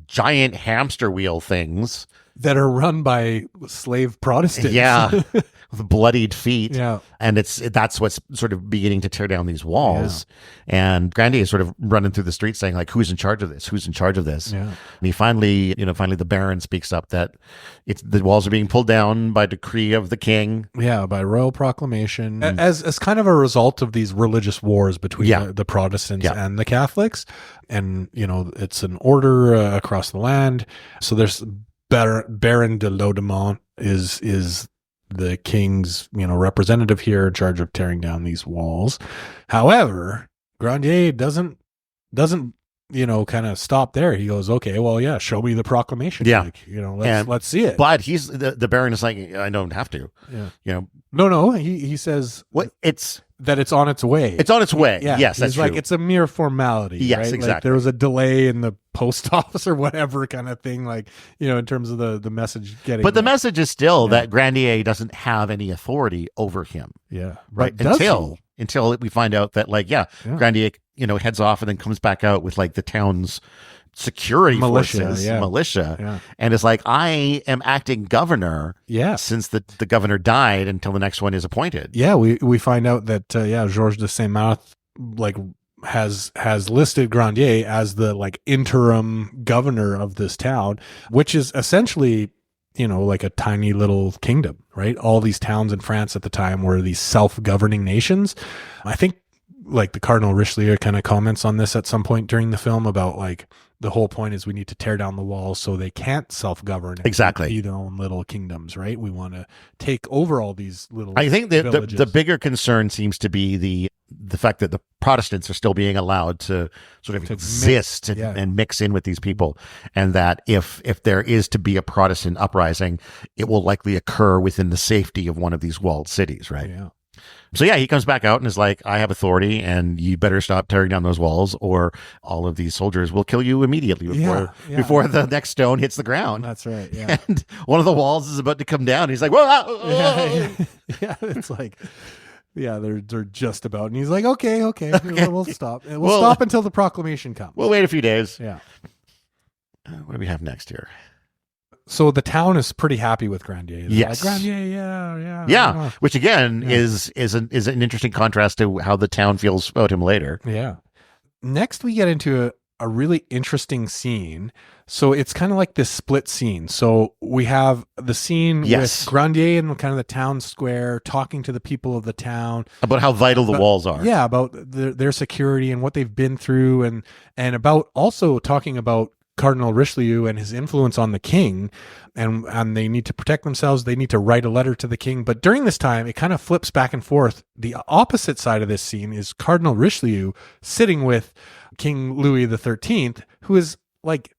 giant hamster wheel things. That are run by slave Protestants. Yeah. With bloodied feet. Yeah. And that's what's sort of beginning to tear down these walls. Yeah. And Grandier is sort of running through the streets saying like, who's in charge of this? Who's in charge of this? Yeah. And he finally the Baron speaks up that the walls are being pulled down by decree of the king. Yeah. By royal proclamation. As kind of a result of these religious wars between the Protestants and the Catholics. And, you know, it's an order across the land. So there's Baron de Laudemont is the king's, you know, representative here in charge of tearing down these walls. However, Grandier doesn't, you know, kind of stop there. He goes, okay, well, yeah, show me the proclamation. Yeah. Like, you know, let's see it. But he's the Baron is like, I don't have to. Yeah. You know, no. He says what it's on its way. It's on its way. Yeah. Yes, that's true. Like it's a mere formality. Yes, right? exactly. Like there was a delay in the post office or whatever kind of thing. Like, you know, in terms of the message getting. But the message is still that Grandier doesn't have any authority over him. Yeah. Right. Until we find out that Grandier, you know, heads off and then comes back out with like the town's security forces, militia, and it's like, I am acting governor since the governor died until the next one is appointed. Yeah, we find out that Georges de Saint-Marthe like has listed Grandier as the like interim governor of this town, which is essentially, you know, like a tiny little kingdom, right? All these towns in France at the time were these self-governing nations. I think like the Cardinal Richelieu kind of comments on this at some point during the film about like the whole point is we need to tear down the walls so they can't self-govern. Exactly. Be their own little kingdoms, right? We want to take over all these little I think that the bigger concern seems to be the fact that the Protestants are still being allowed to sort of exist and mix in with these people. And that if there is to be a Protestant uprising, it will likely occur within the safety of one of these walled cities, right? Yeah. So he comes back out and is like, I have authority and you better stop tearing down those walls or all of these soldiers will kill you immediately before the next stone hits the ground. That's right. Yeah. And one of the walls is about to come down. He's like, whoa. Yeah. It's like, they're just about. And he's like, okay. We'll stop. We'll stop until the proclamation comes. We'll wait a few days. Yeah. What do we have next here? So the town is pretty happy with Grandier. Yes. Like, Grandier, yeah. Which again is an interesting contrast to how the town feels about him later. Yeah. Next, we get into a really interesting scene. So it's kind of like this split scene. So we have the scene with Grandier in kind of the town square, talking to the people of the town about how vital the walls are. Yeah, about their security and what they've been through, and about also talking about Cardinal Richelieu and his influence on the king, and they need to protect themselves. They need to write a letter to the king. But during this time, it kind of flips back and forth. The opposite side of this scene is Cardinal Richelieu sitting with King Louis XIII, who is like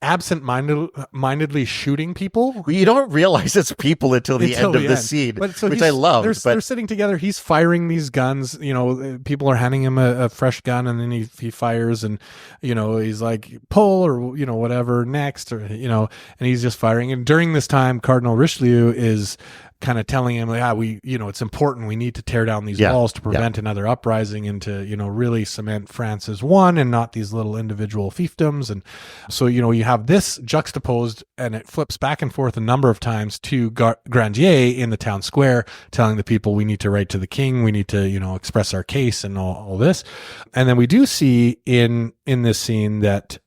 absent-mindedly shooting people. You don't realize it's people until the end of the scene, which I love. They're sitting together. He's firing these guns. People are handing him a fresh gun, and then he fires, and he's like, pull, or whatever next, or and he's just firing. And during this time, Cardinal Richelieu is kind of telling him, it's important. We need to tear down these walls to prevent another uprising, and to really cement France as one and not these little individual fiefdoms. And so you have this juxtaposed, and it flips back and forth a number of times to Grandier in the town square, telling the people, we need to write to the king, we need to express our case, and all this. And then we do see in this scene that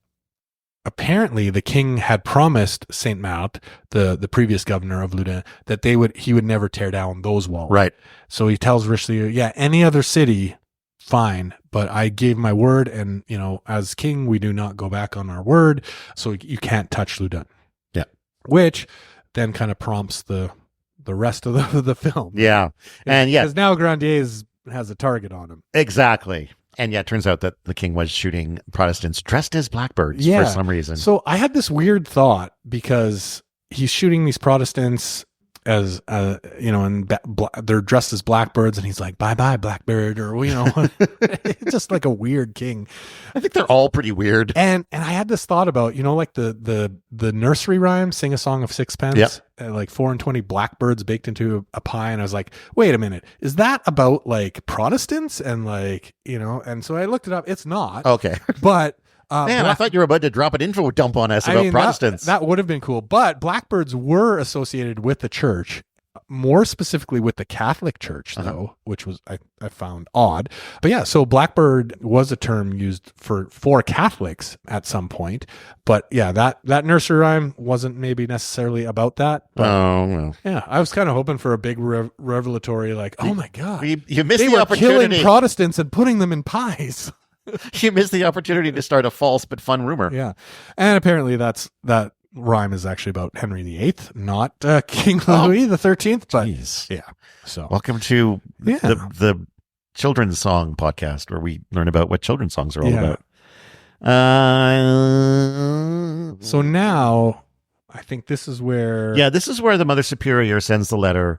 apparently the king had promised Saint Marthe, the previous governor of Loudun, that he would never tear down those walls. Right. So he tells Richelieu, any other city, fine, but I gave my word, and as king, we do not go back on our word, so you can't touch Loudun. Yeah. Which then kind of prompts the rest of the film. Yeah. And because now Grandier has a target on him. Exactly. And it turns out that the king was shooting Protestants dressed as blackbirds for some reason. So I had this weird thought, because he's shooting these Protestants as, and they're dressed as blackbirds, and he's like, bye-bye, blackbird, or, it's just like a weird king. I think they're all pretty weird. And I had this thought about, like the nursery rhyme, Sing a Song of Sixpence, like 4 and 20 blackbirds baked into a pie. And I was like, wait a minute, is that about like Protestants? And like, and so I looked it up. It's not. Okay. But man, I thought you were about to drop an info dump on us about Protestants. That would have been cool. But blackbirds were associated with the church, more specifically with the Catholic Church, though, which was I found odd. But yeah, so blackbird was a term used for Catholics at some point. But yeah, that nursery rhyme wasn't maybe necessarily about that. But well. Yeah, I was kind of hoping for a big revelatory, like, oh my God, you missed they the were opportunity. Killing Protestants and putting them in pies. You missed the opportunity to start a false but fun rumor. Yeah. And apparently that rhyme is actually about Henry VIII, not King Louis the 13th. But yeah. So welcome to the children's song podcast, where we learn about what children's songs are all about. So now I think this is where the Mother Superior sends the letter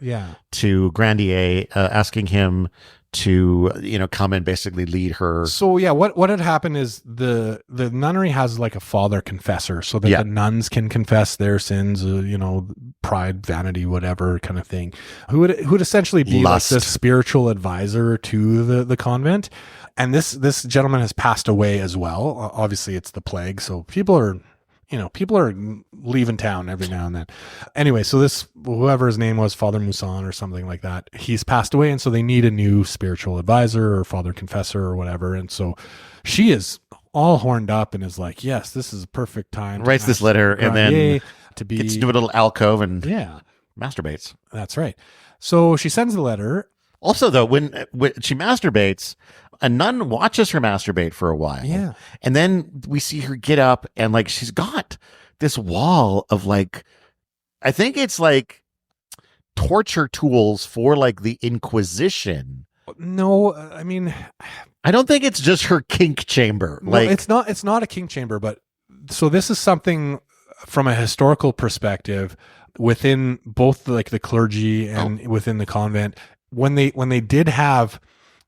to Grandier, asking him to come and basically lead her. So what had happened is the nunnery has like a father confessor, so that the nuns can confess their sins, pride, vanity, whatever kind of thing, who would essentially be Lust. like the spiritual advisor to the convent. And this gentleman has passed away as well. Obviously it's the plague, so people are leaving town every now and then. Anyway, so this, whoever his name was, Father Mousson or something like that, he's passed away. And so they need a new spiritual advisor or father confessor or whatever. And so she is all horned up and is like, yes, this is a perfect time. Writes this letter and then gets into a little alcove and masturbates. That's right. So she sends the letter. Also, though, when she masturbates, a nun watches her masturbate for a while. Yeah. And then we see her get up and like she's got this wall of like, I think it's like torture tools for like the Inquisition. No, I mean, I don't think it's just her kink chamber. No, it's not a kink chamber, but so this is something from a historical perspective within both like the clergy and within the convent. When they did have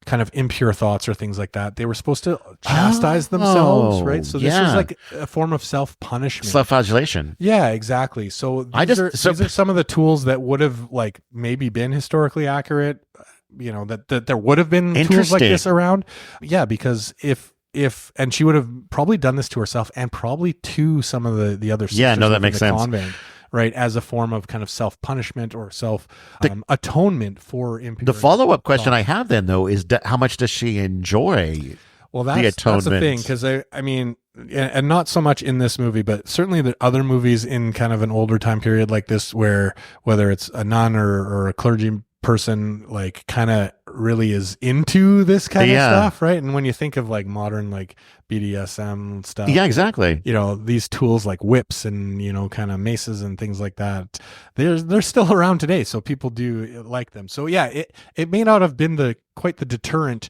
kind of impure thoughts or things like that, they were supposed to chastise themselves, right? So this was like a form of self-punishment, self-flagellation. Yeah, exactly. So these are some of the tools that would have like maybe been historically accurate, that there would have been tools like this around. Yeah, because if and she would have probably done this to herself and probably to some of the other sisters that makes sense. Convent. Right, as a form of kind of self-punishment or atonement for impurity. The follow-up question I have then, though, is how much does she enjoy the atonement? That's the thing, because I mean, and not so much in this movie, but certainly the other movies in kind of an older time period like this, where whether it's a nun or a clergy person, like kind of really is into this kind of stuff, right? And when you think of like modern like BDSM stuff, exactly, these tools like whips and kind of maces and things like that, they're still around today, so people do like them. So it may not have been quite the deterrent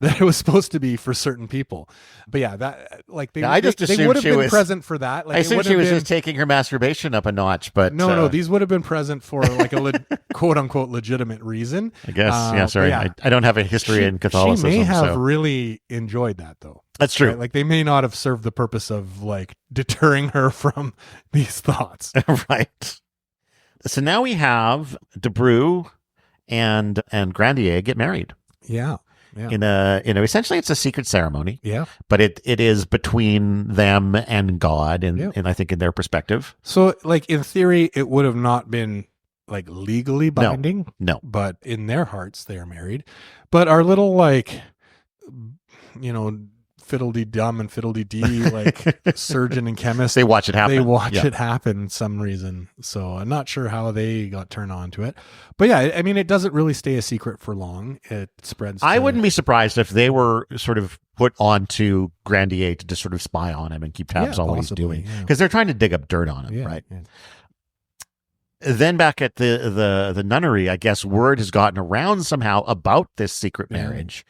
that it was supposed to be for certain people. But yeah, that like I just they assumed would have she been was present for that. Like, I assumed she was just taking her masturbation up a notch, but no, these would have been present for like a quote unquote legitimate reason. I guess. Yeah, sorry. Yeah. I don't have a history in Catholicism. She may have really enjoyed that though. That's true. Right? Like they may not have served the purpose of like deterring her from these thoughts. Right. So now we have Debreu and Grandier get married. Yeah. Yeah. In a essentially it's a secret ceremony. Yeah. But it is between them and God and I think in their perspective. So like in theory it would have not been like legally binding. No. But in their hearts they are married. But our little like fiddle-dee-dum and fiddle-dee-dee like surgeon and chemist, they watch it happen. They watch it happen some reason. So I'm not sure how they got turned on to it. But yeah, I mean, it doesn't really stay a secret for long. It spreads. I wouldn't be surprised if they were sort of put onto Grandier to just sort of spy on him and keep tabs on what he's doing. Because they're trying to dig up dirt on him, right? Yeah. Then back at the nunnery, I guess word has gotten around somehow about this secret marriage.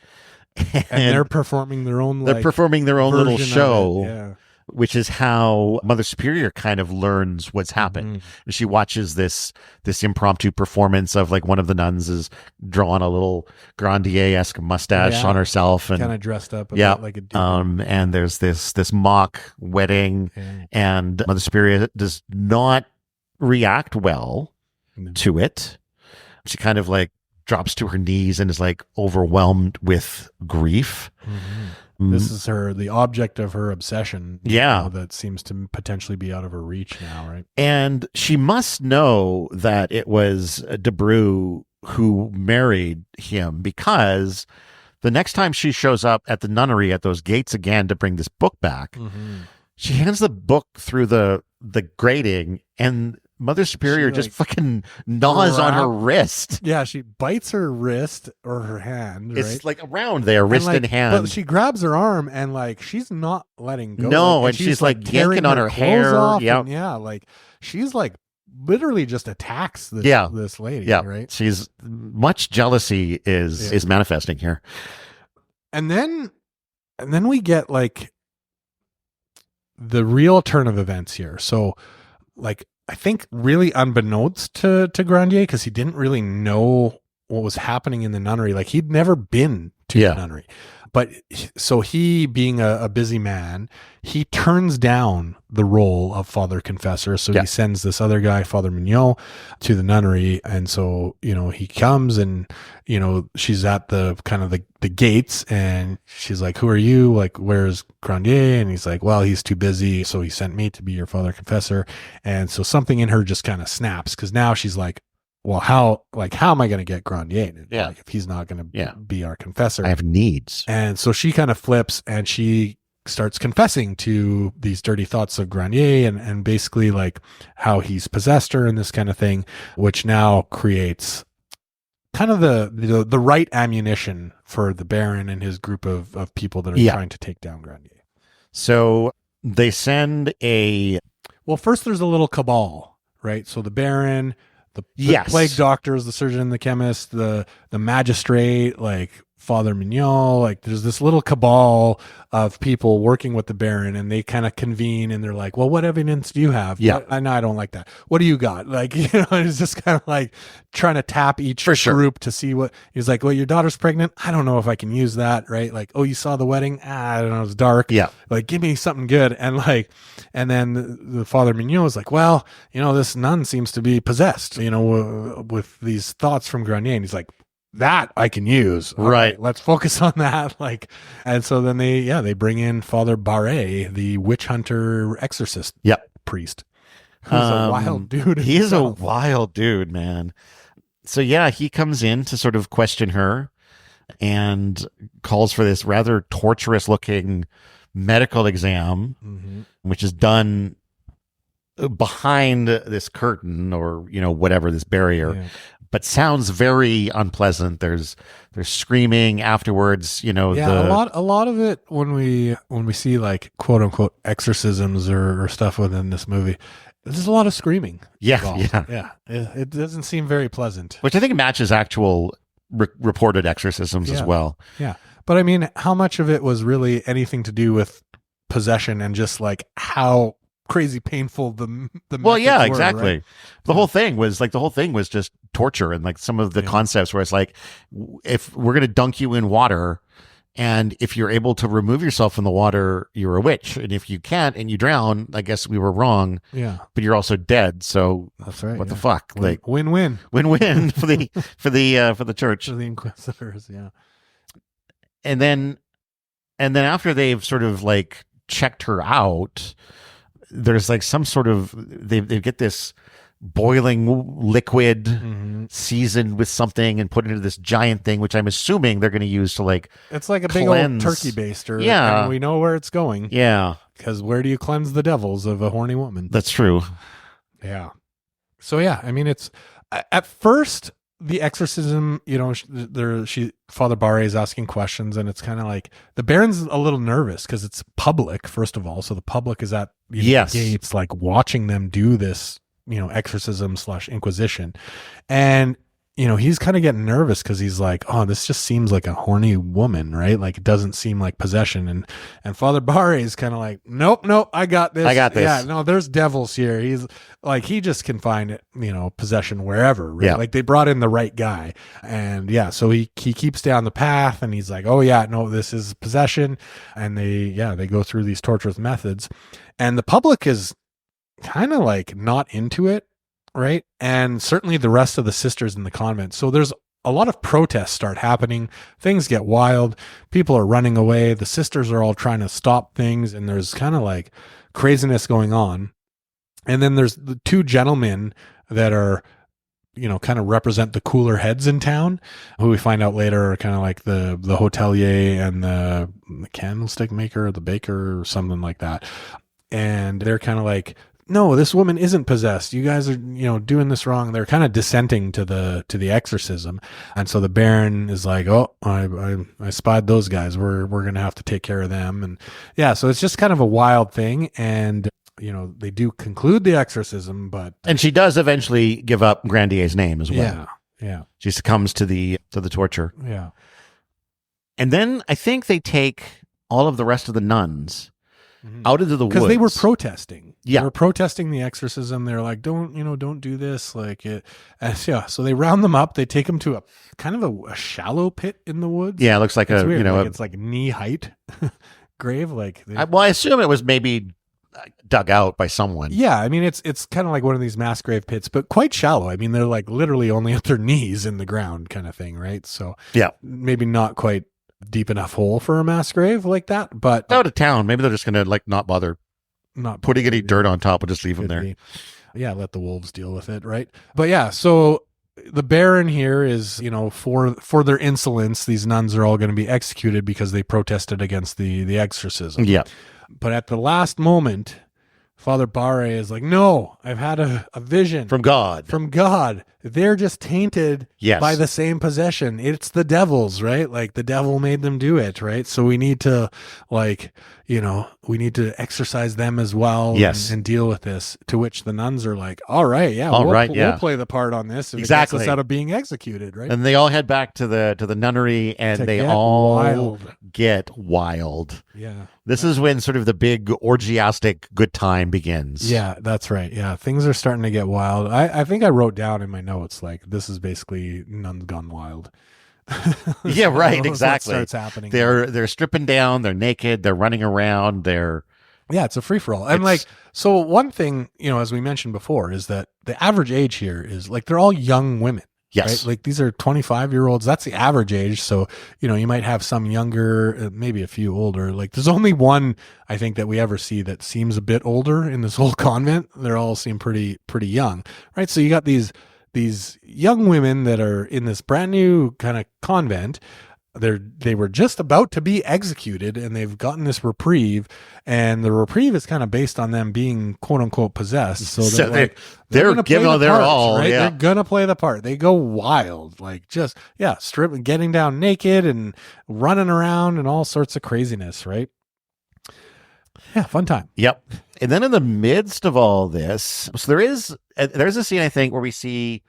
And they're performing their own little show, yeah. Which is how Mother Superior kind of learns what's happened. Mm-hmm. She watches this impromptu performance of like one of the nuns is drawing a little Grandier-esque mustache on herself and kind of dressed up a bit like a dude. And there's this mock wedding and Mother Superior does not react well to it. She kind of like drops to her knees and is like overwhelmed with grief. Mm-hmm. This is the object of her obsession. That seems to potentially be out of her reach now, right? And she must know that it was Debreu who married him, because the next time she shows up at the nunnery at those gates again to bring this book back, she hands the book through the grating and Mother Superior just fucking gnaws on her wrist. Yeah, she bites her wrist or her hand. It's like around there, wrist and hand. But she grabs her arm and like she's not letting go. No, and she's like yanking on her hair. Yeah, like she's like literally just attacks this lady. Yeah, right. She's much jealousy is manifesting here. And then we get like the real turn of events here. So like, I think really unbeknownst to Grandier, because he didn't really know what was happening in the nunnery. Like he'd never been to the nunnery. But so he, being a busy man, he turns down the role of Father Confessor. So he sends this other guy, Father Mignon, to the nunnery. And so, he comes and, she's at the kind of the gates and she's like, "Who are you? Like, where's Grandier?" And he's like, "Well, he's too busy. So he sent me to be your Father Confessor." And so something in her just kind of snaps, because now she's like, well, how am I going to get Grandier? Like, if he's not going to be our confessor, I have needs. And so she kind of flips and she starts confessing to these dirty thoughts of Grandier and basically like how he's possessed her and this kind of thing, which now creates kind of the right ammunition for the Baron and his group of people that are trying to take down Grandier. So they send well, first there's a little cabal, right? So the Baron, the plague doctors, the surgeon, the chemist, the magistrate, like Father Mignon, like there's this little cabal of people working with the Baron, and they kind of convene and they're like, "Well, what evidence do you have?" Yeah. I don't like that. What do you got? Like, it's just kind of like trying to tap each group to see what he's like. "Well, your daughter's pregnant. I don't know if I can use that." Right. Like, "Oh, you saw the wedding? I don't know. It's dark." Yeah. Like, give me something good. And then the Father Mignon is like, "Well, this nun seems to be possessed, with these thoughts from Grandier." And he's like, "That I can use." Right. Let's focus on that. And so then they bring in Father Barret, the witch hunter exorcist priest. Who's a wild dude. He is a wild dude, man. So he comes in to sort of question her and calls for this rather torturous looking medical exam, which is done behind this curtain or, whatever, this barrier. Yeah. But sounds very unpleasant. There's screaming afterwards. A lot of it when we see like quote unquote exorcisms or stuff within this movie, there's a lot of screaming. Yeah. It doesn't seem very pleasant. Which I think matches actual reported exorcisms as well. Yeah. But I mean, how much of it was really anything to do with possession and just like how crazy painful the well, yeah, were, exactly. right? The whole thing was just torture, and like some of the concepts where it's like, if we're going to dunk you in water, and if you're able to remove yourself from the water, you're a witch, and if you can't and you drown, I guess we were wrong. Yeah, but you're also dead, so that's right. What the fuck? Like win-win for the church, for the inquisitors. Yeah, and then after they've sort of like checked her out, there's like some sort of they get this boiling liquid seasoned with something and put into this giant thing, which I'm assuming they're going to use to like it's like a cleanse. Big old turkey baster. Yeah, and we know where it's going. Yeah, because where do you cleanse the devils of a horny woman? That's true. Yeah. So yeah, I mean, it's at first the exorcism, Father Barre is asking questions, and it's kind of like the Baron's a little nervous because it's public, first of all. So the public is at the gates, like watching them do this, exorcism / inquisition. And, he's kind of getting nervous because he's like, oh, this just seems like a horny woman, right? Like it doesn't seem like possession. And Father Barre is kind of like, nope, I got this. Yeah, no, there's devils here. He's like, he just can find possession wherever, right? Like they brought in the right guy. And yeah, so he keeps down the path and he's like, oh yeah, no, this is possession. And they go through these torturous methods. And the public is kind of like not into it. Right. And certainly the rest of the sisters in the convent. So there's a lot of protests start happening. Things get wild. People are running away. The sisters are all trying to stop things. And there's kind of like craziness going on. And then there's the two gentlemen that are, kind of represent the cooler heads in town, who we find out later are kind of like the hotelier and the candlestick maker or the baker or something like that. And they're kind of like, no, this woman isn't possessed. You guys are, doing this wrong. They're kind of dissenting to the exorcism. And so the Baron is like, oh, I spied those guys. We're going to have to take care of them. And yeah, so it's just kind of a wild thing. And, they do conclude the exorcism, and she does eventually give up Grandier's name as well. Yeah. Yeah. She succumbs to the torture. Yeah. And then I think they take all of the rest of the nuns out into the woods because they were protesting. Yeah, they were protesting the exorcism. They're like, don't do this. Like it. So they round them up. They take them to a kind of a shallow pit in the woods. Yeah, it looks like it's weird. It's like knee height grave. Like, I assume it was maybe dug out by someone. Yeah, I mean it's kind of like one of these mass grave pits, but quite shallow. I mean they're like literally only at their knees in the ground, kind of thing, right? So yeah, maybe not quite deep enough hole for a mass grave like that, but out of town, maybe they're just gonna like not bother putting any dirt on top and just leave them there. Yeah, let the wolves deal with it, right? But yeah, so the Baron here is, for their insolence, these nuns are all going to be executed because they protested against the exorcism. Yeah, but at the last moment, Father Barre is like, no, I've had a vision from God. They're just tainted by the same possession. It's the devil's, right? Like the devil made them do it, right? So we need to we need to exorcise them as well and deal with this. To which the nuns are like, all right, yeah, we'll play the part on this if it gets us out of being executed, right? And they all head back to the nunnery and they all get wild. Yeah. This is when sort of the big orgiastic good time begins. Yeah, that's right. Yeah, things are starting to get wild. I think I wrote down in my notes, like, this is basically nuns gone wild. Yeah, right, exactly. Starts happening. They're stripping down, they're naked, they're running around, it's a free-for-all. And like, so one thing, as we mentioned before, is that the average age here is like, they're all young women. Yes. Right? Like these are 25-year-olds. That's the average age. So, you might have some younger, maybe a few older. Like there's only one, I think, that we ever see that seems a bit older in this whole convent. They all seem pretty young, right? So you got these young women that are in this brand new kind of convent. They were just about to be executed and they've gotten this reprieve, and the reprieve is kind of based on them being quote unquote possessed. So they're giving all their all. Right? Yeah. They're gonna play the part. They go wild, like just stripping, getting down naked and running around and all sorts of craziness, right? Yeah, fun time. Yep. And then in the midst of all this, so there's a scene, I think, where we see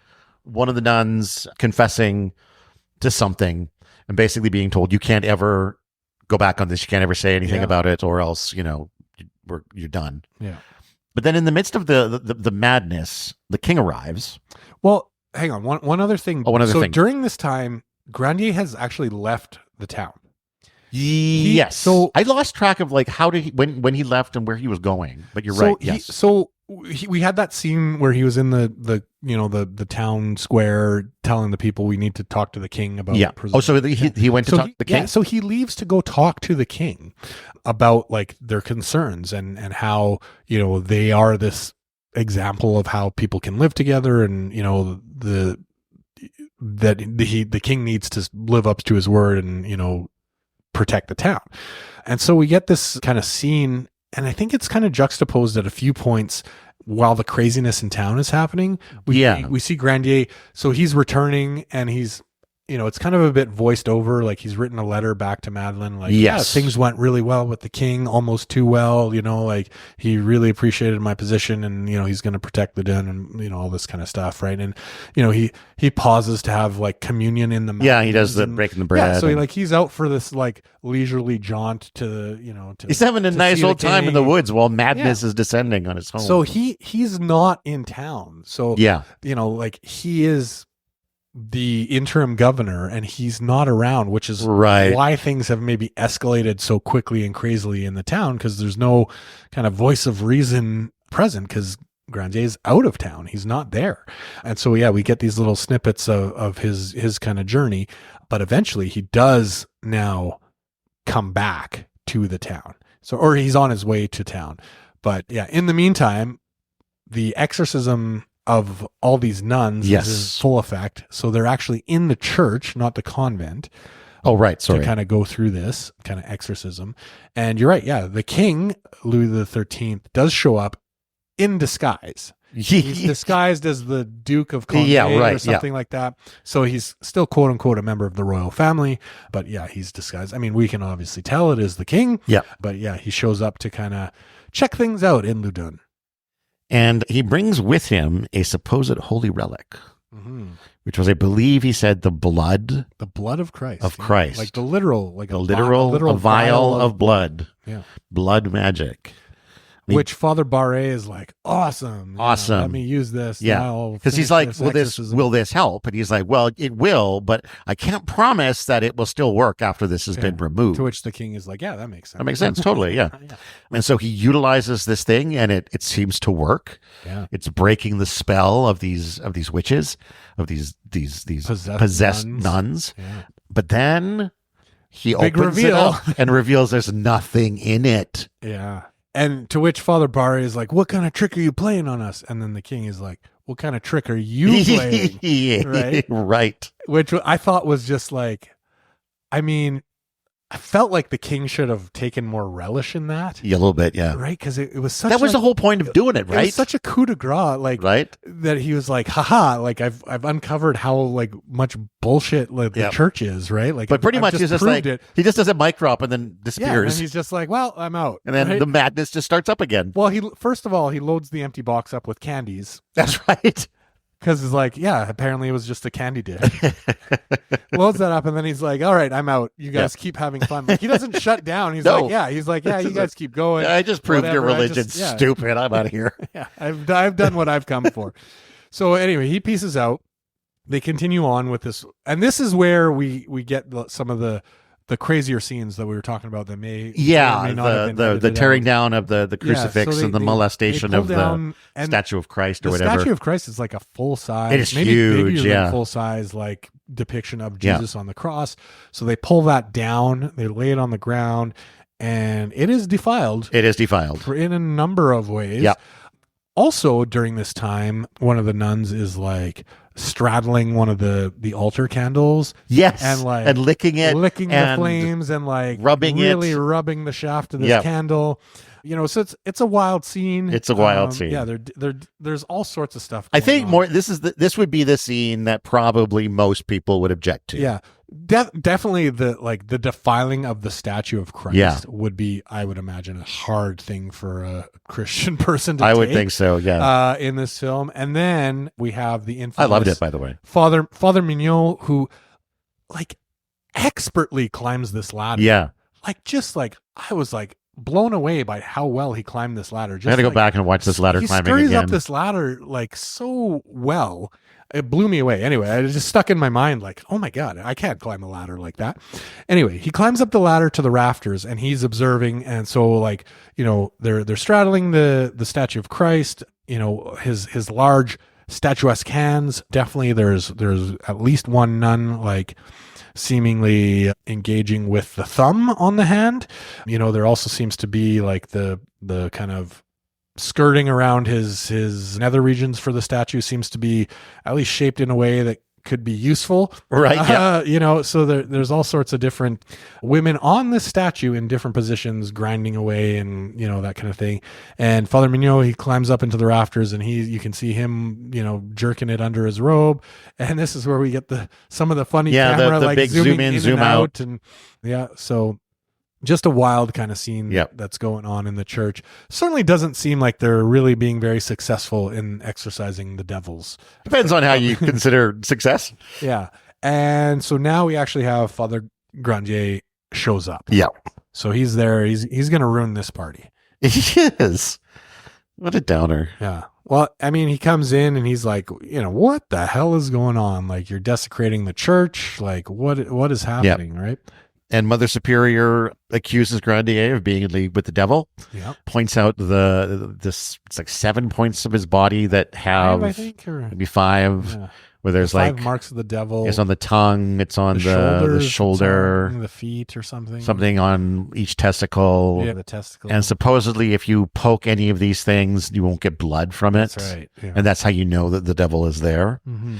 one of the nuns confessing to something and basically being told you can't ever go back on this, you can't ever say anything about it, or else you're done. Yeah. But then in the midst of the madness, the king arrives. Well, hang on. One other thing. Oh, one other thing. During this time, Grandier has actually left the town. Yes. So I lost track of like how did he when he left and where he was going. But you're right. Yes. We had that scene where he was in the town square telling the people we need to talk to the king about. Yeah. Oh, so he went to talk to the king. Yeah. So he leaves to go talk to the king about like their concerns and how they are this example of how people can live together, and the king needs to live up to his word and protect the town. And so we get this kind of scene, and I think it's kind of juxtaposed at a few points while the craziness in town is happening. We see Grandier. So he's returning, and he's, it's kind of a bit voiced over. Like he's written a letter back to Madeline. Like, things went really well with the king, almost too well. Like he really appreciated my position, and he's going to protect the den, and all this kind of stuff, right? And he pauses to have like communion in the mountains. Yeah, he does the breaking the bread. Yeah, so he's out for this like leisurely jaunt to he's having a nice old time in the woods while madness is descending on his home. So he's not in town. So like he is the interim governor, and he's not around, which is why things have maybe escalated so quickly and crazily in the town, because there's no kind of voice of reason present, because Grandier is out of town. He's not there. And so, we get these little snippets of his kind of journey, but eventually he does now come back to the town. So, or he's on his way to town. But in the meantime, the exorcism of all these nuns is in full effect. So they're actually in the church, not the convent. Oh, right. Sorry. To kind of go through this kind of exorcism. And you're right. Yeah. The king, Louis XIII, does show up in disguise. He's disguised as the Duke of Condé or something like that. So he's still, quote unquote, a member of the royal family. But he's disguised. I mean, we can obviously tell it is the king. Yeah. But he shows up to kind of check things out in Loudun. And he brings with him a supposed holy relic, which was, I believe he said, the blood of Christ. Like the literal, like a literal vial of blood. Yeah. Blood magic. Which Father Barré is like, awesome. Let me use this. Yeah. Because he's like, will this help? And he's like, well, it will, but I can't promise that it will still work after this has been removed. To which the king is like, yeah, that makes sense. That makes sense. Totally. Yeah. And so he utilizes this thing, and it seems to work. Yeah. It's breaking the spell of these witches, of these possessed nuns. Yeah. But then he opens it up and reveals there's nothing in it. Yeah. And to which Father Barré is like, what kind of trick are you playing on us? And then the king is like, what kind of trick are you playing? Right. Which I thought was just like, I mean, I felt like the king should have taken more relish in that. Yeah, a little bit, yeah. Right? Because it was such that was the whole point of doing it, right? It was such a coup de grace, like, right? That he was like, haha, like I've uncovered how like much bullshit the church is, right? Like, but pretty much he's just like, he just does a mic drop and then disappears. And he's just like, well, I'm out. And then the madness just starts up again. Well, first of all, he loads the empty box up with candies. That's right. Because it's like, apparently it was just a candy dish. Loads that up, and then he's like, all right, I'm out. You guys keep having fun. Like, he doesn't shut down. He's like, you guys keep going. I just proved your religion's stupid. I'm out of here. I've done what I've come for. So anyway, he pieces out. They continue on with this. And this is where we get some of the crazier scenes that we were talking about that may not have been the tearing down of the crucifix and the molestation of the statue of Christ or whatever. The statue of Christ is like a full size, it is maybe huge, bigger than full size like depiction of Jesus on the cross. So they pull that down, they lay it on the ground, and it is defiled. It is defiled in a number of ways. Yeah. Also, during this time, one of the nuns is like straddling one of the altar candles. Yes. And licking it. Licking the flames and like rubbing the shaft of this candle. So it's a wild scene. It's a wild scene. Yeah, there's all sorts of stuff I think on. This would be the scene that probably most people would object to. Yeah. Definitely the defiling of the statue of Christ would be, I would imagine, a hard thing for a Christian person to take. I would think so, yeah. In this film. And then we have the infamous... I loved it, by the way. Father Mignot, who... like expertly climbs this ladder. Yeah. Like I was like blown away by how well he climbed this ladder. I got to go back and watch this ladder climbing again. He scurries up this ladder like so well. It blew me away. Anyway, I just stuck in my mind like, oh my God, I can't climb a ladder like that. Anyway, he climbs up the ladder to the rafters and he's observing. And so like, they're straddling the statue of Christ, his large statuesque hands. Definitely there's at least one nun like seemingly engaging with the thumb on the hand. There also seems to be like the kind of skirting around his nether regions for the statue seems to be at least shaped in a way that could be useful. Right. Yeah. So there's all sorts of different women on this statue in different positions, grinding away and, that kind of thing. And Father Mignot, he climbs up into the rafters and you can see him, jerking it under his robe. And this is where we get some of the funny camera, the like big zooming zoom in, and zoom out. And so just a wild kind of scene Yep. that's going on in the church. Certainly doesn't seem like they're really being very successful in exorcising the devils. Depends on how you consider success. Yeah. And so now we actually have Father Grandier shows up. Yeah. So he's there. He's going to ruin this party. He is. What a downer. Yeah. Well, I mean, he comes in and he's like, what the hell is going on? Like, you're desecrating the church. Like, what is happening, right? And Mother Superior accuses Grandier of being in league with the devil. Yeah. Points out it's like 7 points of his body that have 5, I think, or maybe 5. Yeah. Where there's the 5 like marks of the devil. It's on the tongue. It's on the shoulder, the feet, or something. Something on each testicle. Yeah, the testicle. And supposedly, if you poke any of these things, you won't get blood from it. That's right. Yeah. And that's how you know that the devil is there. Mm-hmm.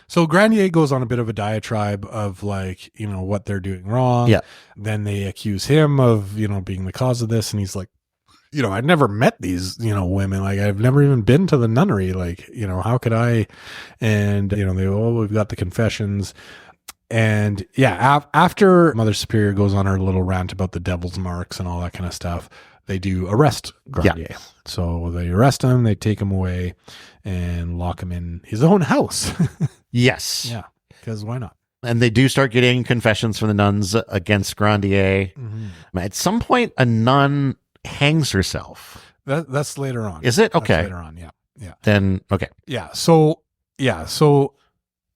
So Grandier goes on a bit of a diatribe of like, what they're doing wrong. Yeah. Then they accuse him of, being the cause of this, and he's like, I'd never met these, women. Like, I've never even been to the nunnery. Like, how could I? And, we've got the confessions. And yeah, after Mother Superior goes on her little rant about the devil's marks and all that kind of stuff, they do arrest Grandier. Yeah. So they arrest him, they take him away and lock him in his own house. Yes. Yeah. Because why not? And they do start getting confessions from the nuns against Grandier. Mm-hmm. At some point, a nun hangs herself. That's later on. Is it? Okay. That's later on, yeah. Yeah. Then, okay. Yeah. So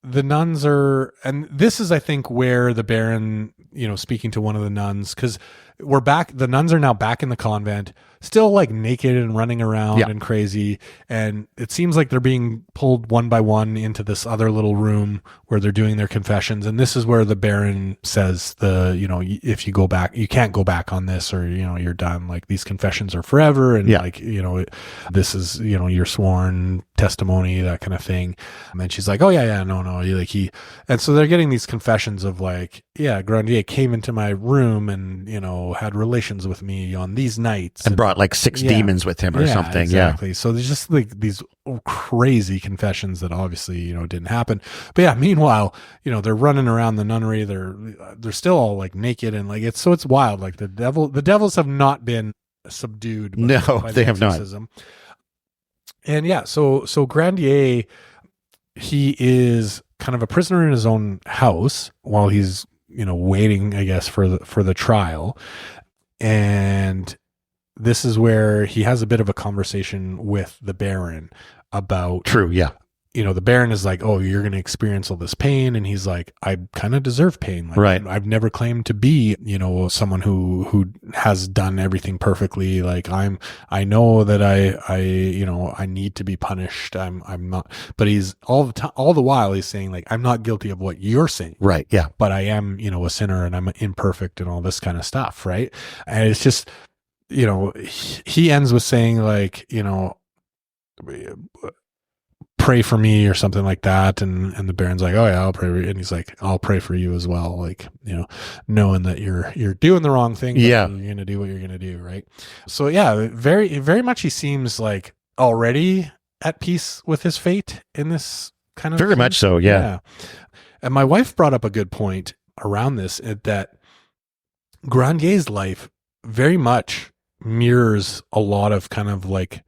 the nuns are, and this is, I think, where the Baron, speaking to one of the nuns, because the nuns are now back in the convent, still like naked and running around and crazy. And it seems like they're being pulled one by one into this other little room where they're doing their confessions. And this is where the Baron says if you go back, you can't go back on this, or, you're done. Like, these confessions are forever. And this is, your sworn testimony, that kind of thing. And she's like, oh yeah, no. Like and so they're getting these confessions of like, yeah, Grandier came into my room and, had relations with me on these nights. And brought like 6 demons with him or something. Exactly. Yeah. So there's just like these crazy confessions that obviously, didn't happen. But yeah, meanwhile, they're running around the nunnery. They're still all like naked and like it's wild. Like the devils have not been subdued. By they have not. And yeah, so Grandier, he is kind of a prisoner in his own house while he's, waiting, I guess, for the trial. And this is where he has a bit of a conversation with the Baron about... True, yeah. The Baron is like, oh, you're going to experience all this pain. And he's like, I kind of deserve pain. Like, right. I've never claimed to be, someone who has done everything perfectly. Like I know that I need to be punished. I'm not, but he's all the while he's saying like, I'm not guilty of what you're saying. Right. Yeah. But I am, a sinner and I'm imperfect and all this kind of stuff. Right. And it's just, he ends with saying like, pray for me or something like that. And the Baron's like, oh yeah, I'll pray for you. And he's like, I'll pray for you as well. Like, knowing that you're doing the wrong thing. But you're going to do what you're going to do. Right. So yeah, very, very much he seems like already at peace with his fate in this kind of very thing. much so. Yeah. And my wife brought up a good point around this, that Grandier's life very much mirrors a lot of kind of like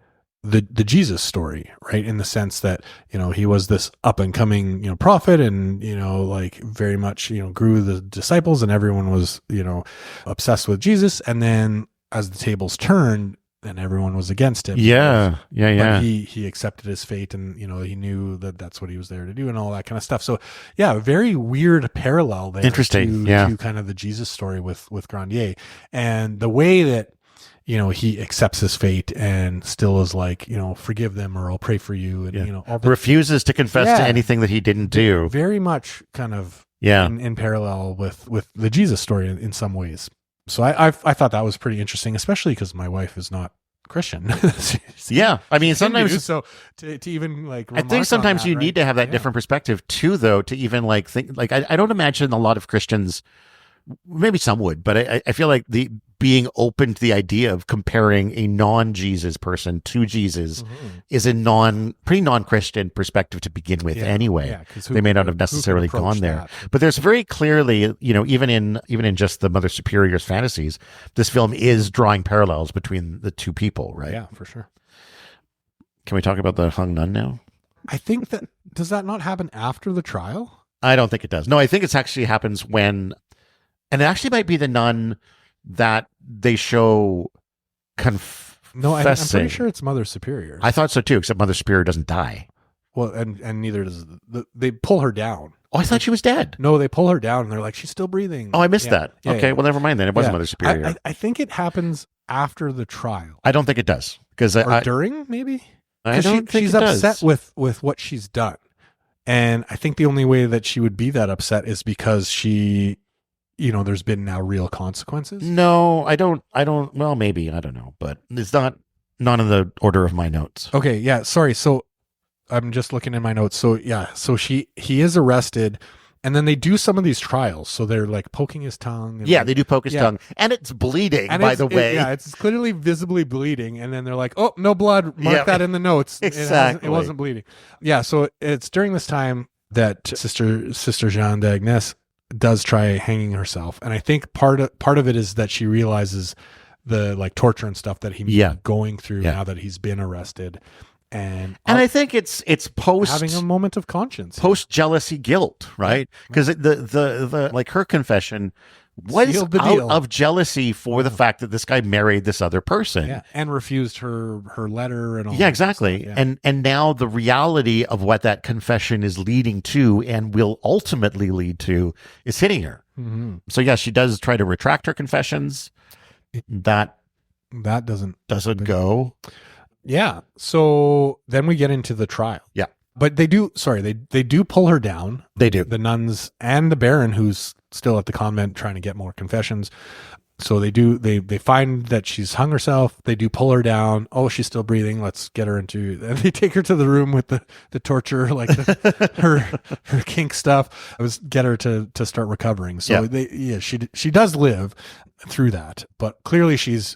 the Jesus story, right? In the sense that, he was this up and coming, prophet, and, like very much, grew the disciples, and everyone was, obsessed with Jesus. And then as the tables turned, and everyone was against him. Yeah. But he accepted his fate, and, he knew that that's what he was there to do and all that kind of stuff. So yeah, a very weird parallel there. Interesting. To kind of the Jesus story with Grandier, and the way that, he accepts his fate and still is like, forgive them or I'll pray for you. And, all refuses to confess to anything that he didn't do. Very much kind of in parallel with the Jesus story in some ways. So I thought that was pretty interesting, especially because my wife is not Christian. Yeah. I mean, sometimes. So to even like, I think sometimes you need to have that different perspective too, though, to even like think, like, I don't imagine a lot of Christians, maybe some would, but I feel like being open to the idea of comparing a non-Jesus person to Jesus is a pretty non-Christian perspective to begin with anyway. Yeah, they may not have necessarily gone there. But there's very clearly, even in just the Mother Superior's fantasies, this film is drawing parallels between the two people, right? Yeah, for sure. Can we talk about the hung nun now? I think does that not happen after the trial? I don't think it does. No, I think it actually happens when, and it actually might be the nun that they show confessing. No, I'm pretty sure it's Mother Superior. I thought so too, except Mother Superior doesn't die. Well, and neither does they pull her down. Oh, I thought she was dead. No, they pull her down and they're like, she's still breathing. Oh, I missed that. Okay, well, never mind then. It wasn't Mother Superior. I think it happens after the trial. I don't think it does. Or during, maybe? I don't think she's upset with what she's done. And I think the only way that she would be that upset is because she, there's been now real consequences. No, I don't, well, maybe, I don't know, but it's not in the order of my notes. Okay. Yeah. Sorry. So I'm just looking in my notes. So yeah. So he is arrested, and then they do some of these trials. So they're like poking his tongue. And they do poke his tongue, and it's bleeding, by the way. It's clearly visibly bleeding. And then they're like, oh, no blood. Mark that in the notes. Exactly. It wasn't bleeding. Yeah. So it's during this time that Sister Jeanne d'Agnes does try hanging herself. And I think part of it is that she realizes the like torture and stuff that he's going through now that he's been arrested. And I think it's post having a moment of conscience, post jealousy guilt, right? Because the like her confession was out of jealousy for the fact that this guy married this other person, and refused her letter and all. Yeah, exactly. And now the reality of what that confession is leading to and will ultimately lead to is hitting her. Mm-hmm. So yeah, she does try to retract her confessions. That doesn't go. Yeah. So then we get into the trial. Yeah. But they do pull her down. They do. The nuns and the Baron, who's still at the convent trying to get more confessions. So they find that she's hung herself. They do pull her down. Oh, she's still breathing. Let's get her into, and they take her to the room with the torture, like her kink stuff. It was get her to start recovering. So she does live through that, but clearly she's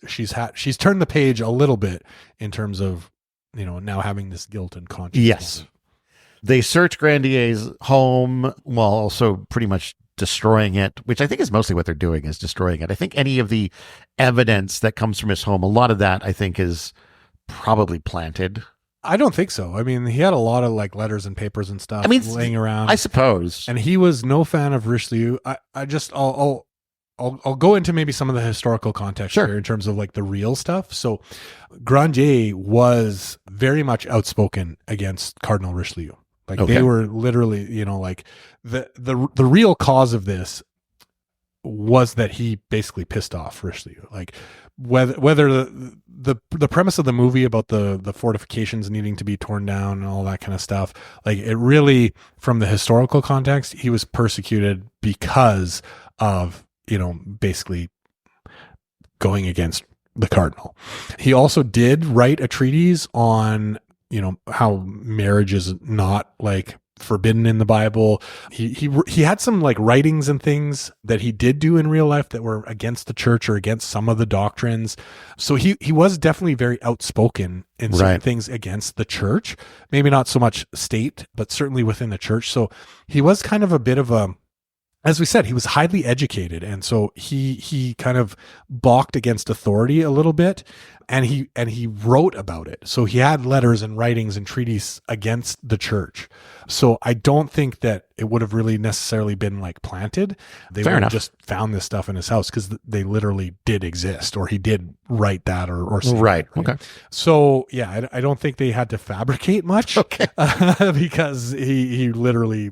turned the page a little bit in terms of, now having this guilt and conscience. Yes. They search Grandier's home while also pretty much destroying it, which I think is mostly what they're doing, is destroying it. I think any of the evidence that comes from his home, a lot of that I think is probably planted. I don't think so. I mean, he had a lot of like letters and papers and stuff laying around, I suppose. And he was no fan of Richelieu. I'll go into maybe some of the historical context here in terms of like the real stuff. So Grandier was very much outspoken against Cardinal Richelieu. Like they were literally, like the real cause of this was that he basically pissed off Richelieu. Like whether the premise of the movie about the fortifications needing to be torn down and all that kind of stuff, like it really, from the historical context, he was persecuted because of, basically going against the cardinal. He also did write a treatise on, how marriage is not like forbidden in the Bible. He had some like writings and things that he did do in real life that were against the church or against some of the doctrines. So he was definitely very outspoken in certain things against the church, maybe not so much state, but certainly within the church. So he was kind of a bit of a as we said, he was highly educated, and so he kind of balked against authority a little bit, and he wrote about it. So he had letters and writings and treaties against the church. So I don't think that it would have really necessarily been like planted. They would have just found this stuff in his house because they literally did exist, or he did write that, or right. Okay. So yeah, I don't think they had to fabricate much. Okay. Because he literally,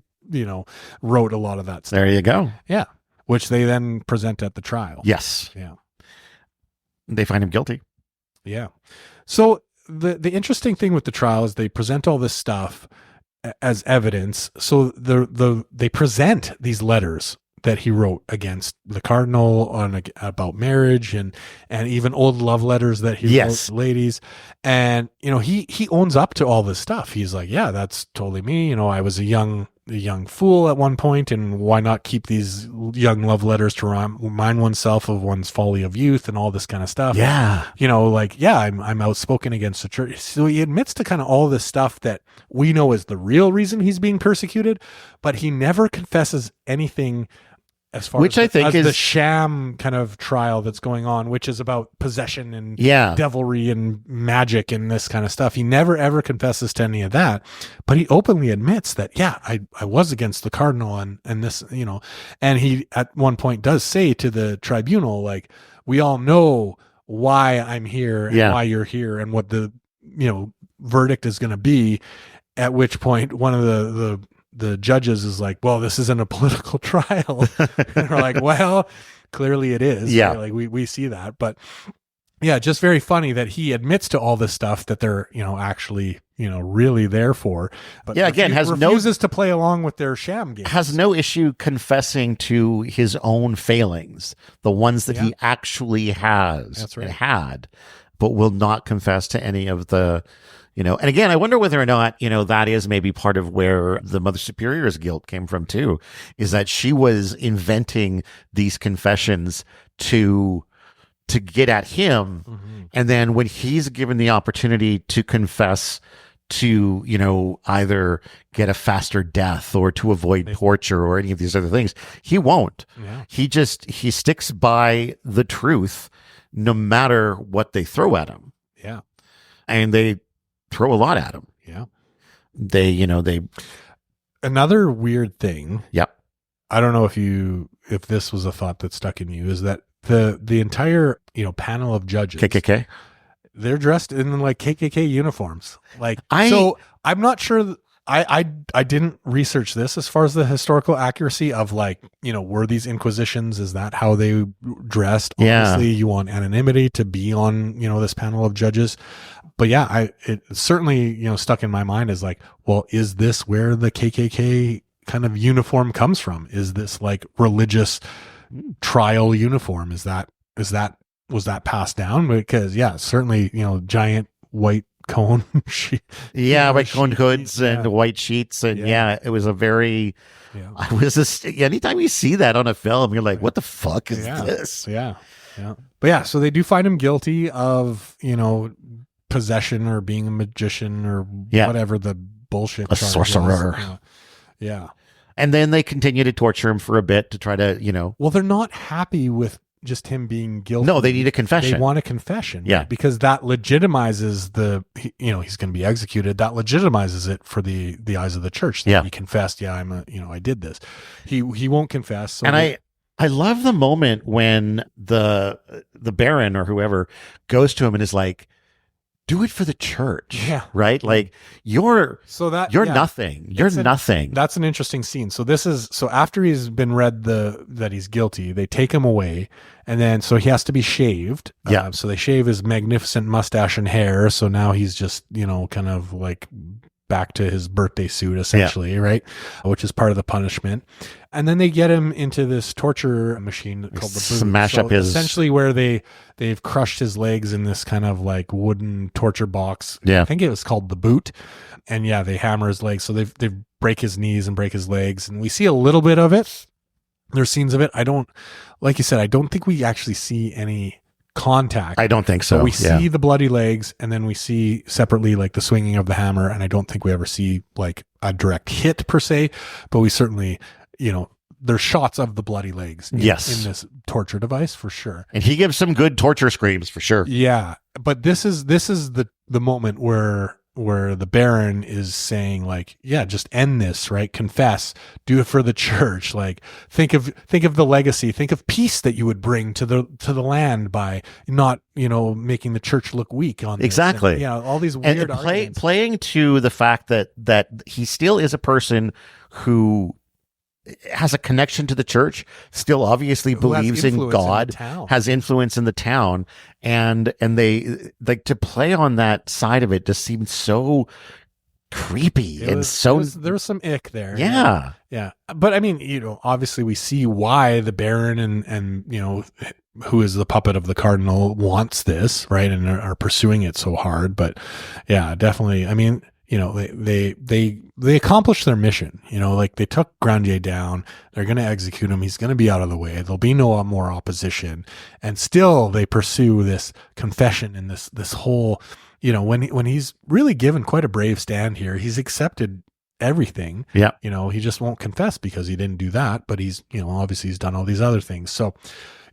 wrote a lot of that stuff. There you go. Yeah. Which they then present at the trial. Yes. Yeah. They find him guilty. Yeah. So the interesting thing with the trial is they present all this stuff as evidence. So they present these letters that he wrote against the cardinal about marriage and even old love letters that he wrote to ladies. And, he owns up to all this stuff. He's like, yeah, that's totally me. I was a young fool at one point, and why not keep these young love letters to remind oneself of one's folly of youth and all this kind of stuff. Yeah. I'm outspoken against the church. So he admits to kind of all this stuff that we know is the real reason he's being persecuted, but he never confesses anything as far which as, I think is the sham kind of trial that's going on, which is about possession and devilry and magic and this kind of stuff. He never ever confesses to any of that, but he openly admits that, I was against the cardinal and this, and he at one point does say to the tribunal, like, we all know why I'm here and why you're here and what the, verdict is going to be. At which point one of the judges is like, well, this isn't a political trial. And we're like, well, clearly it is. Yeah. Right? Like we see that, but yeah, just very funny that he admits to all this stuff that they're, actually, really there for, but refuses to play along with their sham games. Has no issue confessing to his own failings, the ones that he actually has had, but will not confess to any of the, and again, I wonder whether or not, that is maybe part of where the Mother Superior's guilt came from too, is that she was inventing these confessions to get at him. Mm-hmm. And then when he's given the opportunity to confess to, either get a faster death or to avoid torture or any of these other things, he won't. Yeah. He sticks by the truth no matter what they throw at him. Yeah. And they throw a lot at him. Yeah. They another weird thing. Yep. I don't know if this was a thought that stuck in you, is that the entire, panel of judges, KKK, they're dressed in like KKK uniforms. Like, so I'm not sure. I didn't research this as far as the historical accuracy of, like, were these inquisitions? Is that how they dressed? Obviously, you want anonymity to be on, this panel of judges. But yeah, it certainly, stuck in my mind as like, well, is this where the KKK kind of uniform comes from? Is this like religious trial uniform? Was that passed down? Because certainly, giant white cone white cone hoods and white sheets, and it was a very anytime you see that on a film, you're like, what the fuck is this? But so they do find him guilty of possession or being a magician or whatever the bullshit, a sorcerer was. And then they continue to torture him for a bit to try to well, they're not happy with just him being guilty. No, they need a confession. They want a confession. Yeah. Right? Because that legitimizes he's going to be executed. That legitimizes it for the eyes of the church. That he confessed. Yeah, I did this. He won't confess. So and I love the moment when the Baron or whoever goes to him and is like, do it for the church. Yeah. Right? Like, you're nothing. You're nothing. That's an interesting scene. So after he's been read that he's guilty, they take him away, and then so he has to be shaved. Yeah. So they shave his magnificent mustache and hair. So now he's just, kind of like back to his birthday suit, essentially, right? Which is part of the punishment. And then they get him into this torture machine called the boot. Smash up his... Essentially where they've crushed his legs in this kind of like wooden torture box. Yeah. I think it was called the boot. And they hammer his legs. So they break his knees and break his legs. And we see a little bit of it. There's scenes of it. Like you said, I don't think we actually see any contact. I don't think so. But we see the bloody legs, and then we see separately like the swinging of the hammer, and I don't think we ever see like a direct hit per se, but we certainly, there's shots of the bloody legs in this torture device for sure. And he gives some good torture screams for sure. Yeah. But this is the moment where the Baron is saying, like, yeah, just end this, right? Confess, do it for the church. Like, think of the legacy, think of peace that you would bring to the land by not, making the church look weak on this. Exactly. And, all these weird and playing to the fact that he still is a person who has a connection to the church, still obviously believes in God, has influence in the town, and they like to play on that side of it just seemed so creepy. There was some ick there. Yeah. Yeah. But I mean, obviously we see why the Baron and who is the puppet of the Cardinal wants this, right? And are pursuing it so hard. But yeah, definitely. I mean, they accomplished their mission, like they took Grandier down, they're going to execute him. He's going to be out of the way. There'll be no more opposition. And still they pursue this confession and this whole, when he's really given quite a brave stand here, he's accepted everything. Yeah. He just won't confess because he didn't do that, but he's, obviously he's done all these other things. So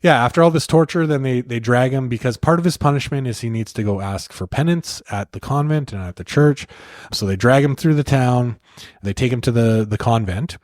yeah, after all this torture, then they drag him because part of his punishment is he needs to go ask for penance at the convent and at the church. So they drag him through the town. They take him to the convent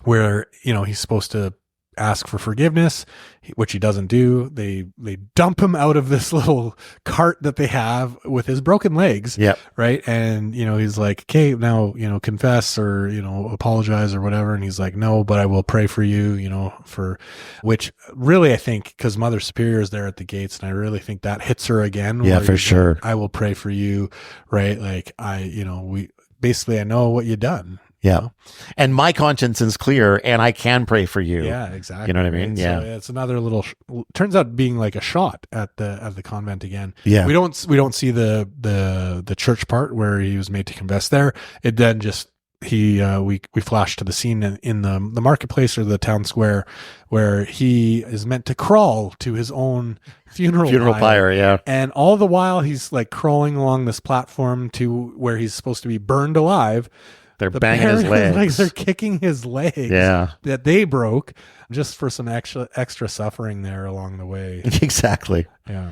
where, he's supposed to ask for forgiveness, which he doesn't do. They dump him out of this little cart that they have with his broken legs. Yep. Right. And, he's like, okay, now, confess or, apologize or whatever. And he's like, no, but I will pray for you, for which really, I think, because Mother Superior is there at the gates. And I really think that hits her again. Yeah, for sure. I will pray for you. Right. Like I know what you've done. Yeah. And my conscience is clear and I can pray for you. Yeah, exactly. You know what I mean? Yeah. So it's another little, turns out being like a shot at the convent again. Yeah. We don't see the church part where he was made to confess there. It then just, we flash to the scene in the marketplace or the town square where he is meant to crawl to his own funeral pyre. Yeah. And all the while he's like crawling along this platform to where he's supposed to be burned alive. They're banging his legs. Like they're kicking his legs. Yeah. That they broke just for some extra suffering there along the way. Exactly. Yeah.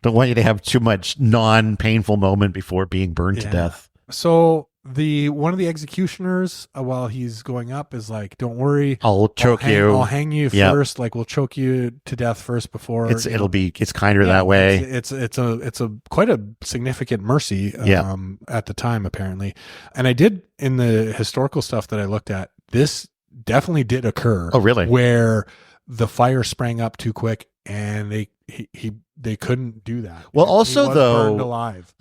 Don't want you to have too much non-painful moment before being burned to death. So one of the executioners while he's going up is like, don't worry, I'll choke you. I'll hang you first. Like we'll choke you to death first before it's kinder that way. It's a quite a significant mercy at the time apparently. And I did in the historical stuff that I looked at, this definitely did occur. Oh really? Where the fire sprang up too quick and they couldn't do that. Well, also he was though burned alive.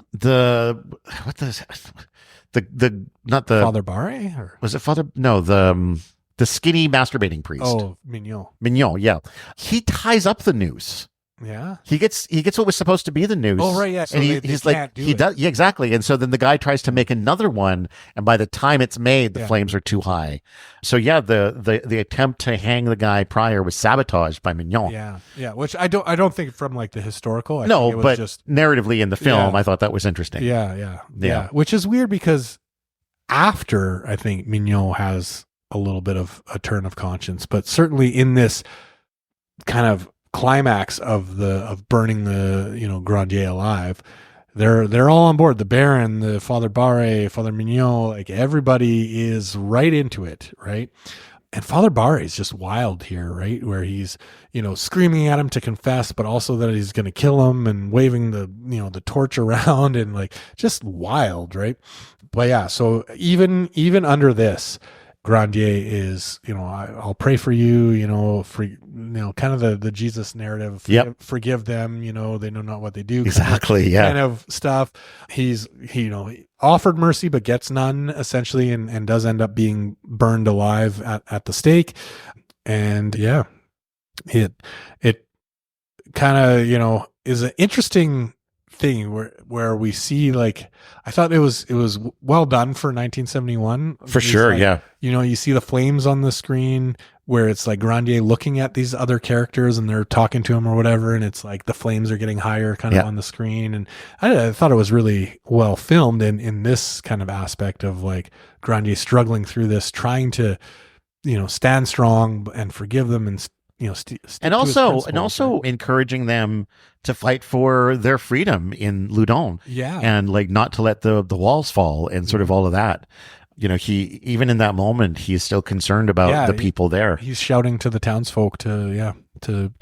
Not the Father Barre or was it Father? No, the skinny masturbating priest. Oh, Mignon. Yeah. He ties up the noose. Yeah. He gets what was supposed to be the noose. Oh, right. Yeah. So and he's like, he does. Yeah, exactly. And so then the guy tries to make another one. And by the time it's made, the flames are too high. So yeah, the attempt to hang the guy prior was sabotaged by Mignon. Yeah. Yeah. Which I don't think from like the historical. I think it was but just narratively in the film, I thought that was interesting. Yeah. Which is weird because after I think Mignon has a little bit of a turn of conscience, but certainly in this kind of climax of burning the Grandier alive, they're all on board. The Baron, the Father Barre, Father Mignon, like everybody is right into it, right? And Father Barre is just wild here, right? Where he's screaming at him to confess, but also that he's going to kill him and waving the torch around and like just wild, right? But yeah, so even under this, Grandier is, I'll pray for you, for, kind of the Jesus narrative. Forgive them, they know not what they do. Exactly. Kind of stuff. He offered mercy, but gets none essentially, and does end up being burned alive at the stake. And yeah, it kind of, is an interesting thing where we see like, I thought it was well done for 1971 for sure. Like, you see the flames on the screen where it's like Grandier looking at these other characters and they're talking to him or whatever, and it's like the flames are getting higher kind of on the screen. And I thought it was really well filmed in this kind of aspect of like Grandier struggling through this, trying to stand strong and forgive them and stick and to his also principles, right? encouraging them to fight for their freedom in Loudon. Yeah. And like not to let the walls fall and sort of all of that. He, even in that moment, he's still concerned about the people there. He's shouting to the townsfolk to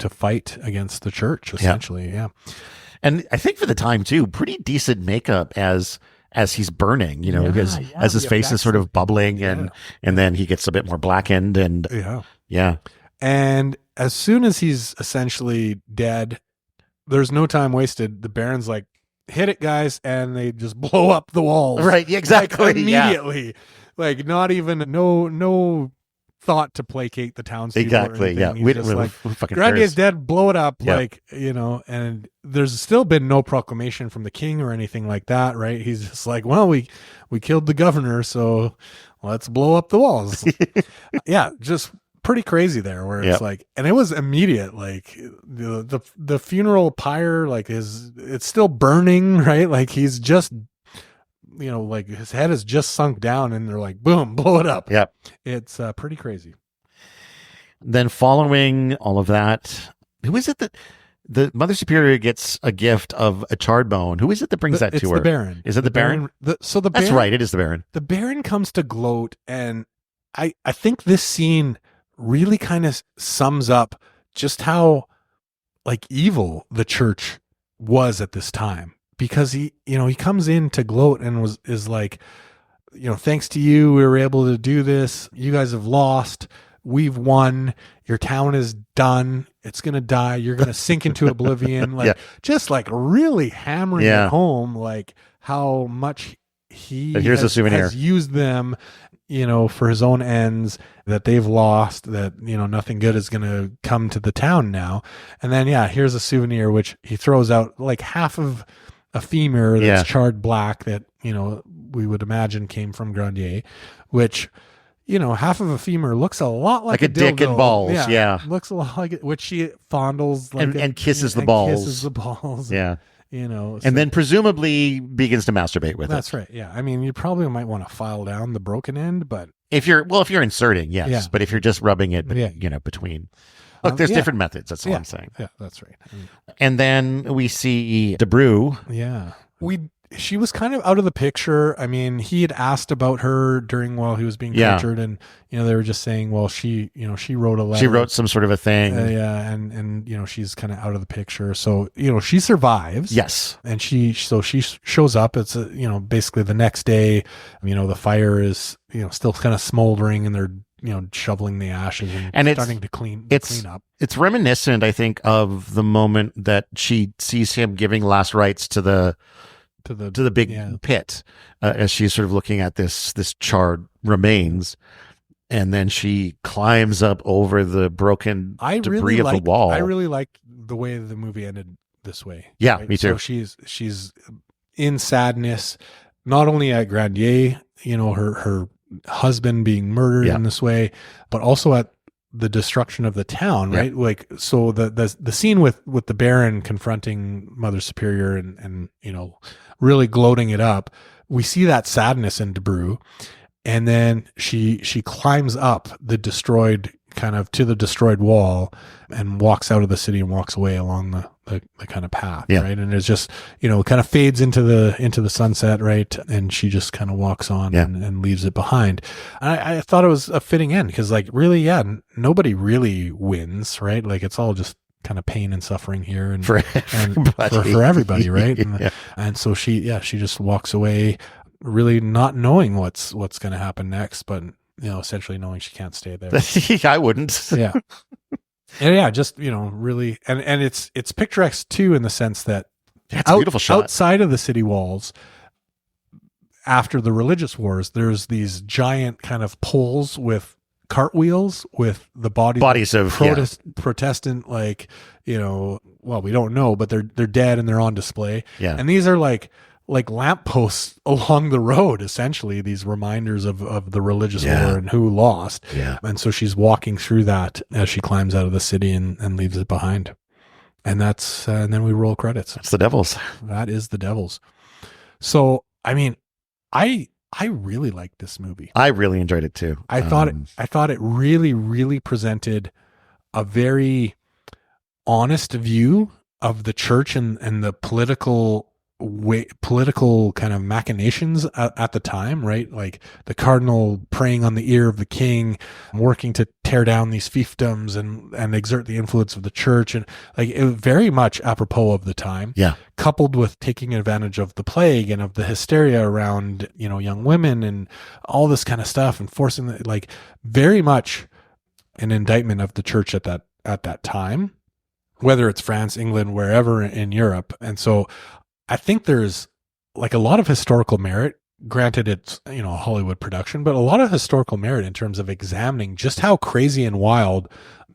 fight against the church, essentially. Yeah. And I think for the time too, pretty decent makeup as he's burning, because as his face is sort of bubbling and then he gets a bit more blackened and yeah. And as soon as he's essentially dead, there's no time wasted. The Baron's like, hit it, guys, and they just blow up the walls. Right, exactly. Like, immediately. Like, not even no thought to placate the townspeople. Exactly. Yeah. We just like, Grandier's dead, blow it up. Yep. Like, and there's still been no proclamation from the king or anything like that, right? He's just like, well, we killed the governor, so let's blow up the walls. Yeah, just pretty crazy there, where it's like, and it was immediate. Like the funeral pyre, like it's still burning, right? Like he's just, like his head has just sunk down, and they're like, boom, blow it up. Yep, it's pretty crazy. Then following all of that, who is it that the Mother Superior gets a gift of a charred bone? Who is it that brings that to her? It's the Baron. Is it the Baron? That's Baron, right. It is the Baron. The Baron comes to gloat, and I think this scene really kind of sums up just how like evil the church was at this time, because he comes in to gloat and is like, thanks to you, we were able to do this. You guys have lost. We've won. Your town is done. It's going to die. You're going to sink into oblivion. Like just like really hammering it home, like how much he here's a souvenir. Has used them, for his own ends, that they've lost, that, nothing good is going to come to the town now. And then, here's a souvenir, which he throws out like half of a femur that's charred black that, we would imagine came from Grandier, which, half of a femur looks a lot like a dick and balls. Yeah. Looks a lot like it, which she fondles like and kisses the balls. Kisses the balls. Yeah. So, and then presumably begins to masturbate with that's right. Yeah. I mean, you probably might want to file down the broken end, but if you're inserting, yes. Yeah. But if you're just rubbing it, between. Look, there's different methods. That's all I'm saying. Yeah, that's right. And then we see Debreu. Yeah. She was kind of out of the picture. I mean, he had asked about her while he was being tortured, and they were just saying, well, she wrote a letter. She wrote some sort of a thing. And she's kind of out of the picture. So she survives. Yes, and she shows up. It's basically the next day. The fire is still kind of smoldering, and they're shoveling the ashes and starting to clean up. It's reminiscent, I think, of the moment that she sees him giving last rites to the big pit, as she's sort of looking at this charred remains, and then she climbs up over the broken debris of the wall. I really liked the way the movie ended this way. Yeah, right? Me too. So she's in sadness, not only at Grandier, her husband being murdered in this way, but also at the destruction of the town, right? Like, so the scene with the Baron confronting Mother Superior and really gloating it up, we see that sadness in Debreu, and then she climbs up the destroyed wall and walks out of the city and walks away along the kind of path, right? And it's just kind of fades into the sunset, right? And she just kind of walks on and leaves it behind. I thought it was a fitting end, because like really, nobody really wins, right? Like it's all just kind of pain and suffering here, and for everybody, right? And so she just walks away, really not knowing what's going to happen next, but essentially knowing she can't stay there. I wouldn't. Yeah. And just really, and it's picturesque too, in the sense that it's a beautiful shot outside of the city walls. After the religious wars, there's these giant kind of poles with cartwheels with the bodies of Protestant, like, well, we don't know, but they're dead and they're on display. Yeah. And these are like lampposts along the road, essentially, these reminders of the religious war and who lost. Yeah. And so she's walking through that as she climbs out of the city and leaves it behind. And and then we roll credits. That's the Devils. That is the Devils. So, I mean, I I really liked this movie. I really enjoyed it too. I thought it really, really presented a very honest view of the church and the political kind of machinations at the time, right? Like the cardinal praying on the ear of the king, working to tear down these fiefdoms and exert the influence of the church. And like it was very much apropos of the time. Yeah. Coupled with taking advantage of the plague and of the hysteria around, young women and all this kind of stuff, and forcing like very much an indictment of the church at that time, whether it's France, England, wherever in Europe. And so I think there's like a lot of historical merit. Granted, it's, a Hollywood production, but a lot of historical merit in terms of examining just how crazy and wild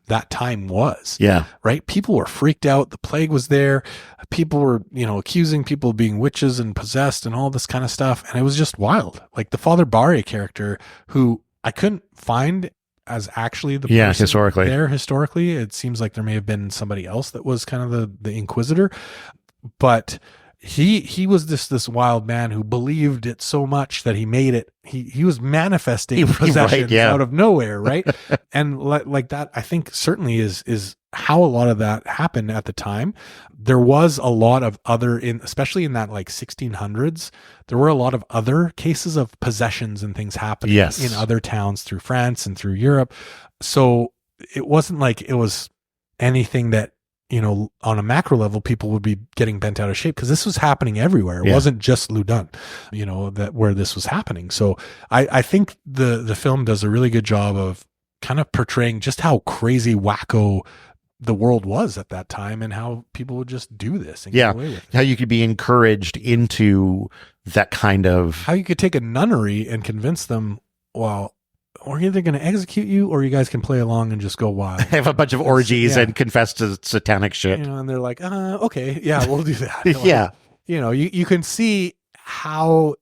that time was. Yeah. Right. People were freaked out. The plague was there. People were, accusing people of being witches and possessed and all this kind of stuff. And it was just wild. Like the Father Barre character, who I couldn't find as actually the person historically. It seems like there may have been somebody else that was kind of the Inquisitor, but he was this wild man who believed it so much that he made it. He was manifesting possessions out of nowhere, right? And like that, I think certainly is how a lot of that happened at the time. There was a lot of other, especially in that like 1600s, there were a lot of other cases of possessions and things happening in other towns through France and through Europe. So it wasn't like it was anything that, on a macro level, people would be getting bent out of shape, because this was happening everywhere. It wasn't just Loudun, that where this was happening. So I think the film does a really good job of kind of portraying just how crazy wacko the world was at that time, and how people would just do this and get away with it. How you could be encouraged into that kind of... How you could take a nunnery and convince them, well, we're either going to execute you, or you guys can play along and just go wild. Have a bunch of orgies and confess to satanic shit. And they're like, okay, yeah, we'll do that. Yeah. You can see how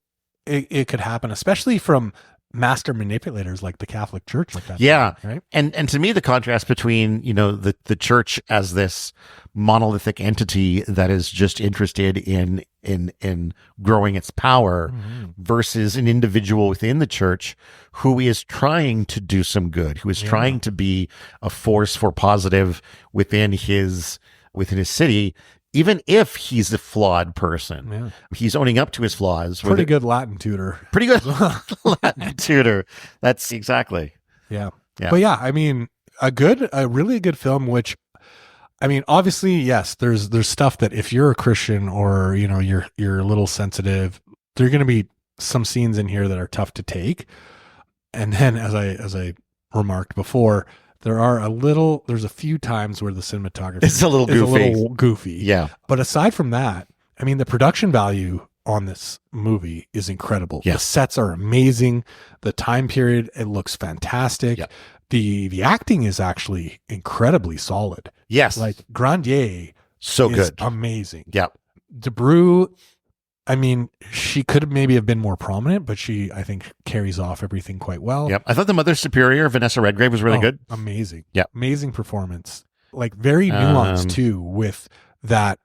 it could happen, especially from master manipulators like the Catholic Church, like that. Yeah. Right. And to me, the contrast between, the church as this monolithic entity that is just interested in growing its power versus an individual within the church who is trying to do some good, who is trying to be a force for positive within his city. Even if he's a flawed person, he's owning up to his flaws. Pretty good Latin tutor. Pretty good Latin tutor. That's exactly. Yeah. But yeah, I mean, a really good film, which, I mean, obviously, yes, there's stuff that if you're a Christian or, you're a little sensitive, there are going to be some scenes in here that are tough to take. And then as I remarked before, there's a few times where the cinematography is a little goofy. Yeah. But aside from that, I mean, the production value on this movie is incredible. Yeah. The sets are amazing. The time period, it looks fantastic. Yeah. The acting is actually incredibly solid. Yes. Like Grandier so is good. Amazing. Yeah. Debreu, I mean, she could have maybe have been more prominent, but she, I think, carries off everything quite well. Yep. I thought the Mother Superior, Vanessa Redgrave, was really good. Amazing. Yeah. Amazing performance. Like very nuanced too, with that,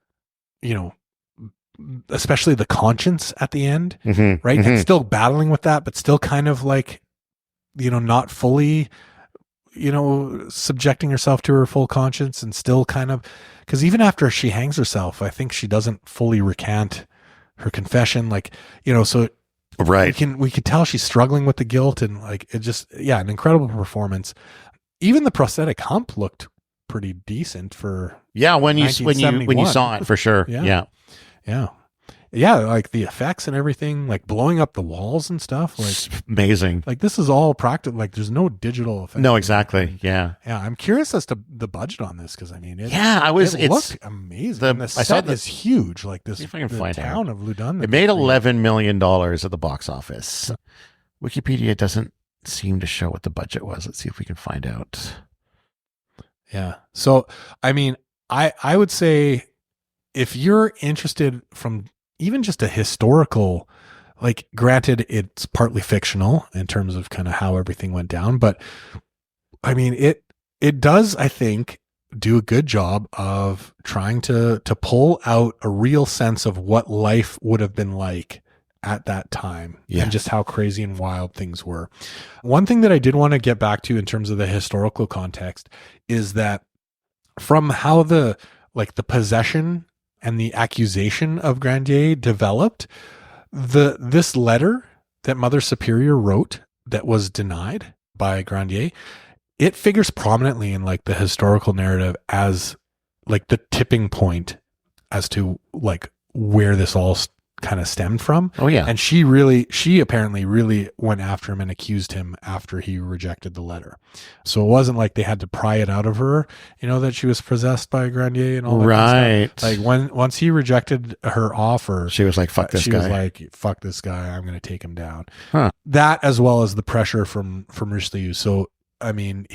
especially the conscience at the end, right? Mm-hmm. And still battling with that, but still kind of like, not fully, subjecting herself to her full conscience, and still kind of, because even after she hangs herself, I think she doesn't fully recant her confession, like, so right. We could tell she's struggling with the guilt, and like, it just, an incredible performance. Even the prosthetic hump looked pretty decent for when you saw it, for sure. Yeah, like the effects and everything, like blowing up the walls and stuff, like amazing. Like this is all practical. Like there's no digital effects. No, exactly. Yeah. I'm curious as to the budget on this, because I mean, it looked amazing. The set is huge. Like this, if I can find town of Loudun. It made $11 million at the box office. Wikipedia doesn't seem to show what the budget was. Let's see if we can find out. Yeah. So, I mean, I would say if you're interested from even just a historical, like, granted, it's partly fictional in terms of kind of how everything went down, but I mean, it does, I think, do a good job of trying to pull out a real sense of what life would have been like at that time Yeah. and just how crazy and wild things were. One thing that I did want to get back to in terms of the historical context is that from how the possession and the accusation of Grandier developed, this letter that Mother Superior wrote that was denied by Grandier, it figures prominently in like the historical narrative as like the tipping point as to like where this all kind of stemmed from. Oh yeah. And she apparently really went after him and accused him after he rejected the letter. So it wasn't like they had to pry it out of her, that she was possessed by Grandier and all that right. kind of stuff. Like once he rejected her offer, she was like, fuck this guy. She was like, fuck this guy. I'm going to take him down. Huh. That, as well as the pressure from Richelieu. So I mean,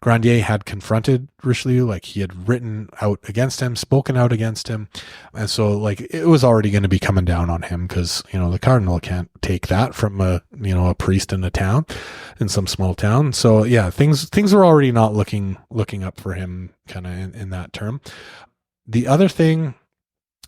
Grandier had confronted Richelieu, like he had written out against him, spoken out against him. And so like it was already going to be coming down on him because, the cardinal can't take that from a priest in some small town. So yeah, things were already not looking up for him kind of in that term. The other thing,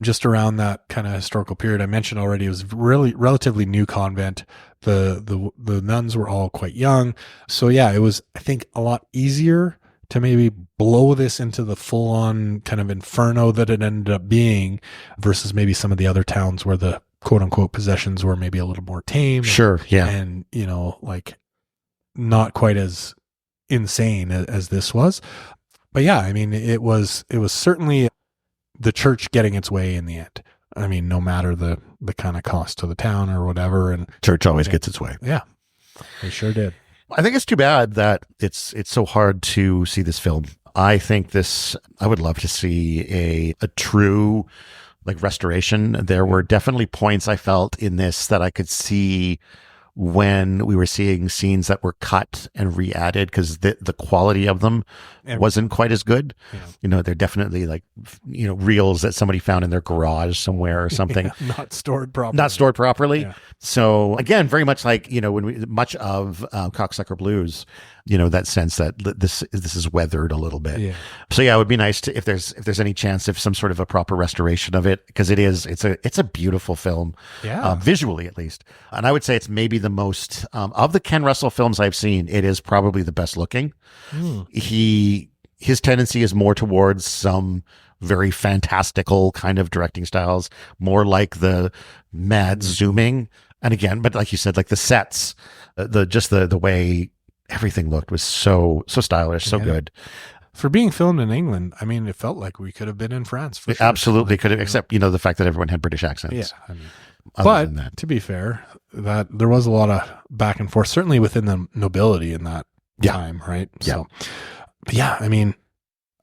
just around that kind of historical period I mentioned already, it was really relatively new convent. The nuns were all quite young. So yeah, it was, I think, a lot easier to maybe blow this into the full on kind of inferno that it ended up being versus maybe some of the other towns where the quote unquote possessions were maybe a little more tame. Sure. Yeah. And, like not quite as insane as this was. But yeah, I mean, it was certainly the church getting its way in the end. I mean, no matter the kind of cost to the town or whatever. And church always gets its way. Yeah, they sure did. I think it's too bad that it's so hard to see this film. I think I would love to see a true like restoration. There were definitely points I felt in this that I could see when we were seeing scenes that were cut and re-added because the quality of them wasn't quite as good. Yeah. They're definitely like, reels that somebody found in their garage somewhere or something. Yeah, not stored properly. Yeah. So again, very much like, much of Cocksucker Blues, that sense that this is weathered a little bit. Yeah. So yeah, it would be nice to, if there's any chance of some sort of a proper restoration of it, because it's a beautiful film. Yeah. Visually at least. And I would say it's maybe the most, of the Ken Russell films I've seen, it is probably the best looking. His tendency is more towards some very fantastical kind of directing styles, more like the mad zooming. And again, but like you said, like the sets, the way everything looked was so stylish, so good. For being filmed in England, I mean, it felt like we could have been in France. For it sure. Absolutely could have, except, the fact that everyone had British accents. Yeah. I mean, but to be fair, that there was a lot of back and forth, certainly within the nobility in that time, right? So, but yeah, I mean,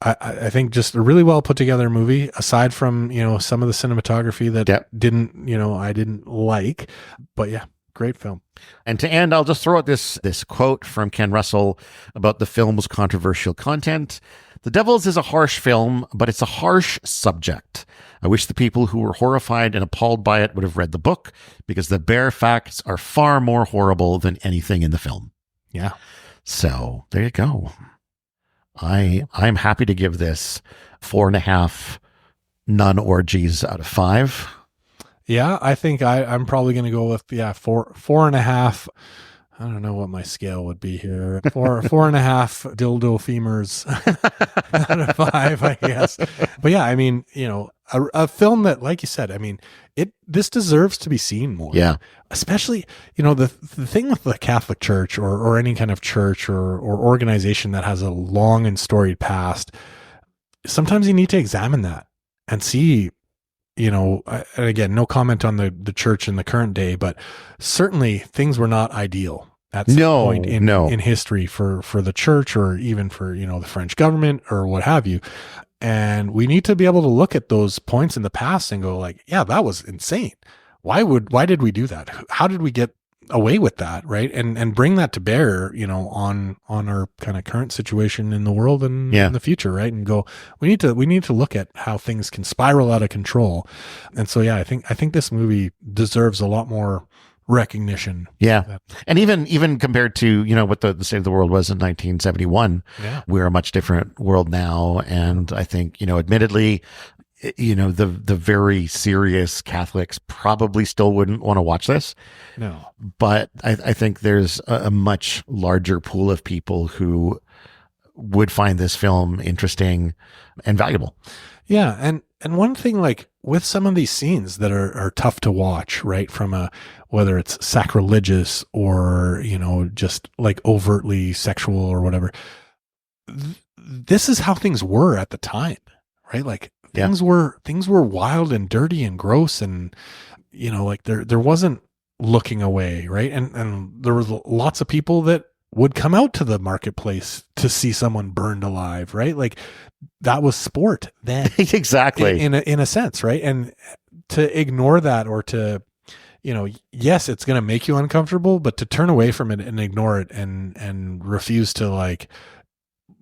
I think just a really well put together movie, aside from, some of the cinematography that I didn't like, but yeah, great film. And to end, I'll just throw out this quote from Ken Russell about the film's controversial content. "The Devils is a harsh film, but it's a harsh subject. I wish the people who were horrified and appalled by it would have read the book, because the bare facts are far more horrible than anything in the film." Yeah. So there you go. I'm happy to give this 4.5 nun orgies out of 5. Yeah, I think I'm probably going to go with 4.5. I don't know what my scale would be here. 4.5 dildo femurs out of 5, I guess. But yeah, I mean, a film that, like you said, I mean, this deserves to be seen more. Yeah. Especially, the thing with the Catholic Church or any kind of church or organization that has a long and storied past, sometimes you need to examine that and see, and again, no comment on the church in the current day, but certainly things were not ideal at some point in history for the church or even for, the French government or what have you. And we need to be able to look at those points in the past and go like, yeah, that was insane. Why did we do that? How did we get away with that? Right. And bring that to bear, on our kind of current situation in the world and in the future. Right. And go, we need to look at how things can spiral out of control. And so, yeah, I think this movie deserves a lot more recognition. Yeah. And even compared to, what the state of the world was in 1971, we're a much different world now. And I think, admittedly, the very serious Catholics probably still wouldn't want to watch this. No. But I think there's a much larger pool of people who would find this film interesting and valuable. Yeah. And one thing, like with some of these scenes that are tough to watch, right? From whether it's sacrilegious or, just like overtly sexual or whatever, this is how things were at the time, right? Like things were wild and dirty and gross, and, like there wasn't looking away, right? And there was lots of people that would come out to the marketplace to see someone burned alive, right? Like that was sport then. Exactly. In a sense, right? And to ignore that, or to, yes, it's going to make you uncomfortable, but to turn away from it and ignore it and refuse to like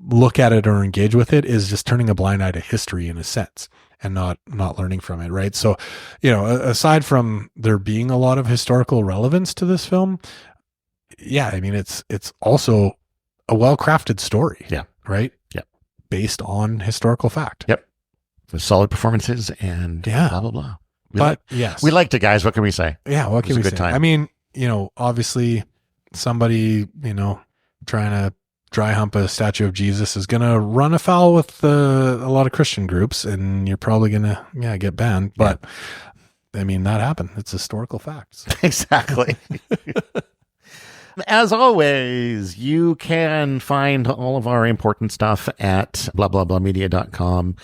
look at it or engage with it is just turning a blind eye to history in a sense, and not learning from it, right? So, aside from there being a lot of historical relevance to this film, yeah, I mean, it's also a well-crafted story. Yeah. Right? Yep. Based on historical fact. Yep. With solid performances and blah, blah, blah. Yes. We liked it, guys. What can we say? Yeah, what can we say? Time. I mean, obviously somebody, trying to dry hump a statue of Jesus is going to run afoul with a lot of Christian groups, and you're probably going to, get banned. But I mean, that happened. It's historical facts. Exactly. As always, you can find all of our important stuff at blahblahblahmedia.com.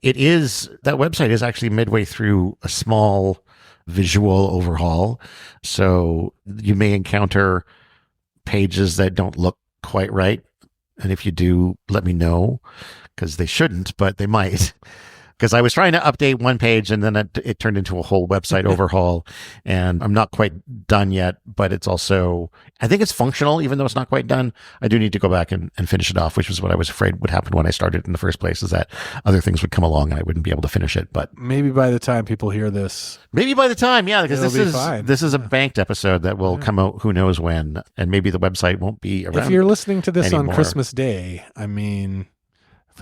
That website is actually midway through a small visual overhaul. So you may encounter pages that don't look quite right. And if you do, let me know, because they shouldn't, but they might. Because I was trying to update one page, and then it turned into a whole website overhaul, and I'm not quite done yet, but it's also, I think it's functional, even though it's not quite done. I do need to go back and finish it off, which was what I was afraid would happen when I started in the first place, is that other things would come along and I wouldn't be able to finish it. But maybe by the time people hear this, because this is a banked episode that will come out who knows when, and maybe the website won't be around. If you're listening to this anymore. On Christmas Day, I mean,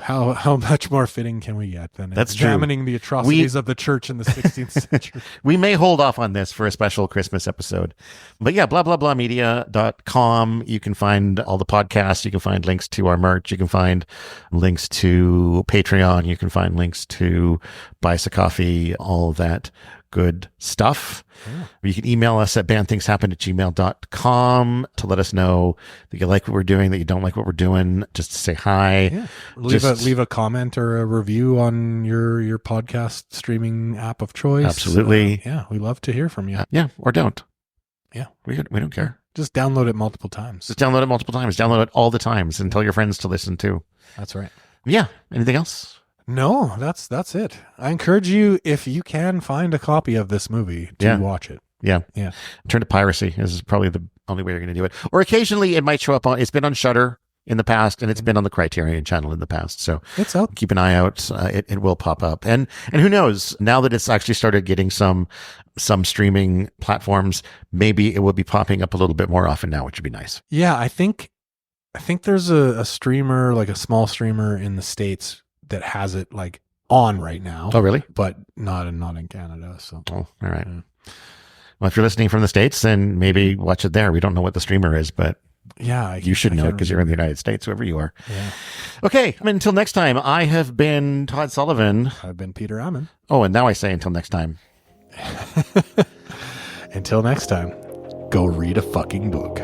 how much more fitting can we get than That's examining true. The atrocities of the church in the 16th century? We may hold off on this for a special Christmas episode. But yeah, blahblahblahmedia.com. You can find all the podcasts. You can find links to our merch. You can find links to Patreon. You can find links to Buy Us a Coffee, all of that good stuff. Yeah. You can email us at bandthingshappen@gmail.com to let us know that you like what we're doing, that you don't like what we're doing, just to say hi. Yeah. Leave a comment or a review on your podcast streaming app of choice. Absolutely. We love to hear from you. Or don't. Yeah. We don't care. Just download it multiple times. Download it all the times and tell your friends to listen too. That's right. Yeah. Anything else? No, that's it. I encourage you, if you can find a copy of this movie, to watch it. Yeah. Yeah. Turn to piracy is probably the only way you're going to do it. Or occasionally it might show up it's been on Shudder in the past, and it's been on the Criterion channel in the past. So it's out. Keep an eye out. It will pop up. And who knows, now that it's actually started getting some streaming platforms, maybe it will be popping up a little bit more often now, which would be nice. Yeah. I think there's a streamer, like a small streamer in the States, that has it like on right now. Oh, really? But not in Canada. So. Oh, all right. Yeah. Well, if you're listening from the States, then maybe watch it there. We don't know what the streamer is, but you should know it because you're in the United States, whoever you are. Yeah. Okay. Until next time, I have been Todd Sullivan. I've been Peter Ammon. Oh, and now I say until next time. Until next time, go read a fucking book.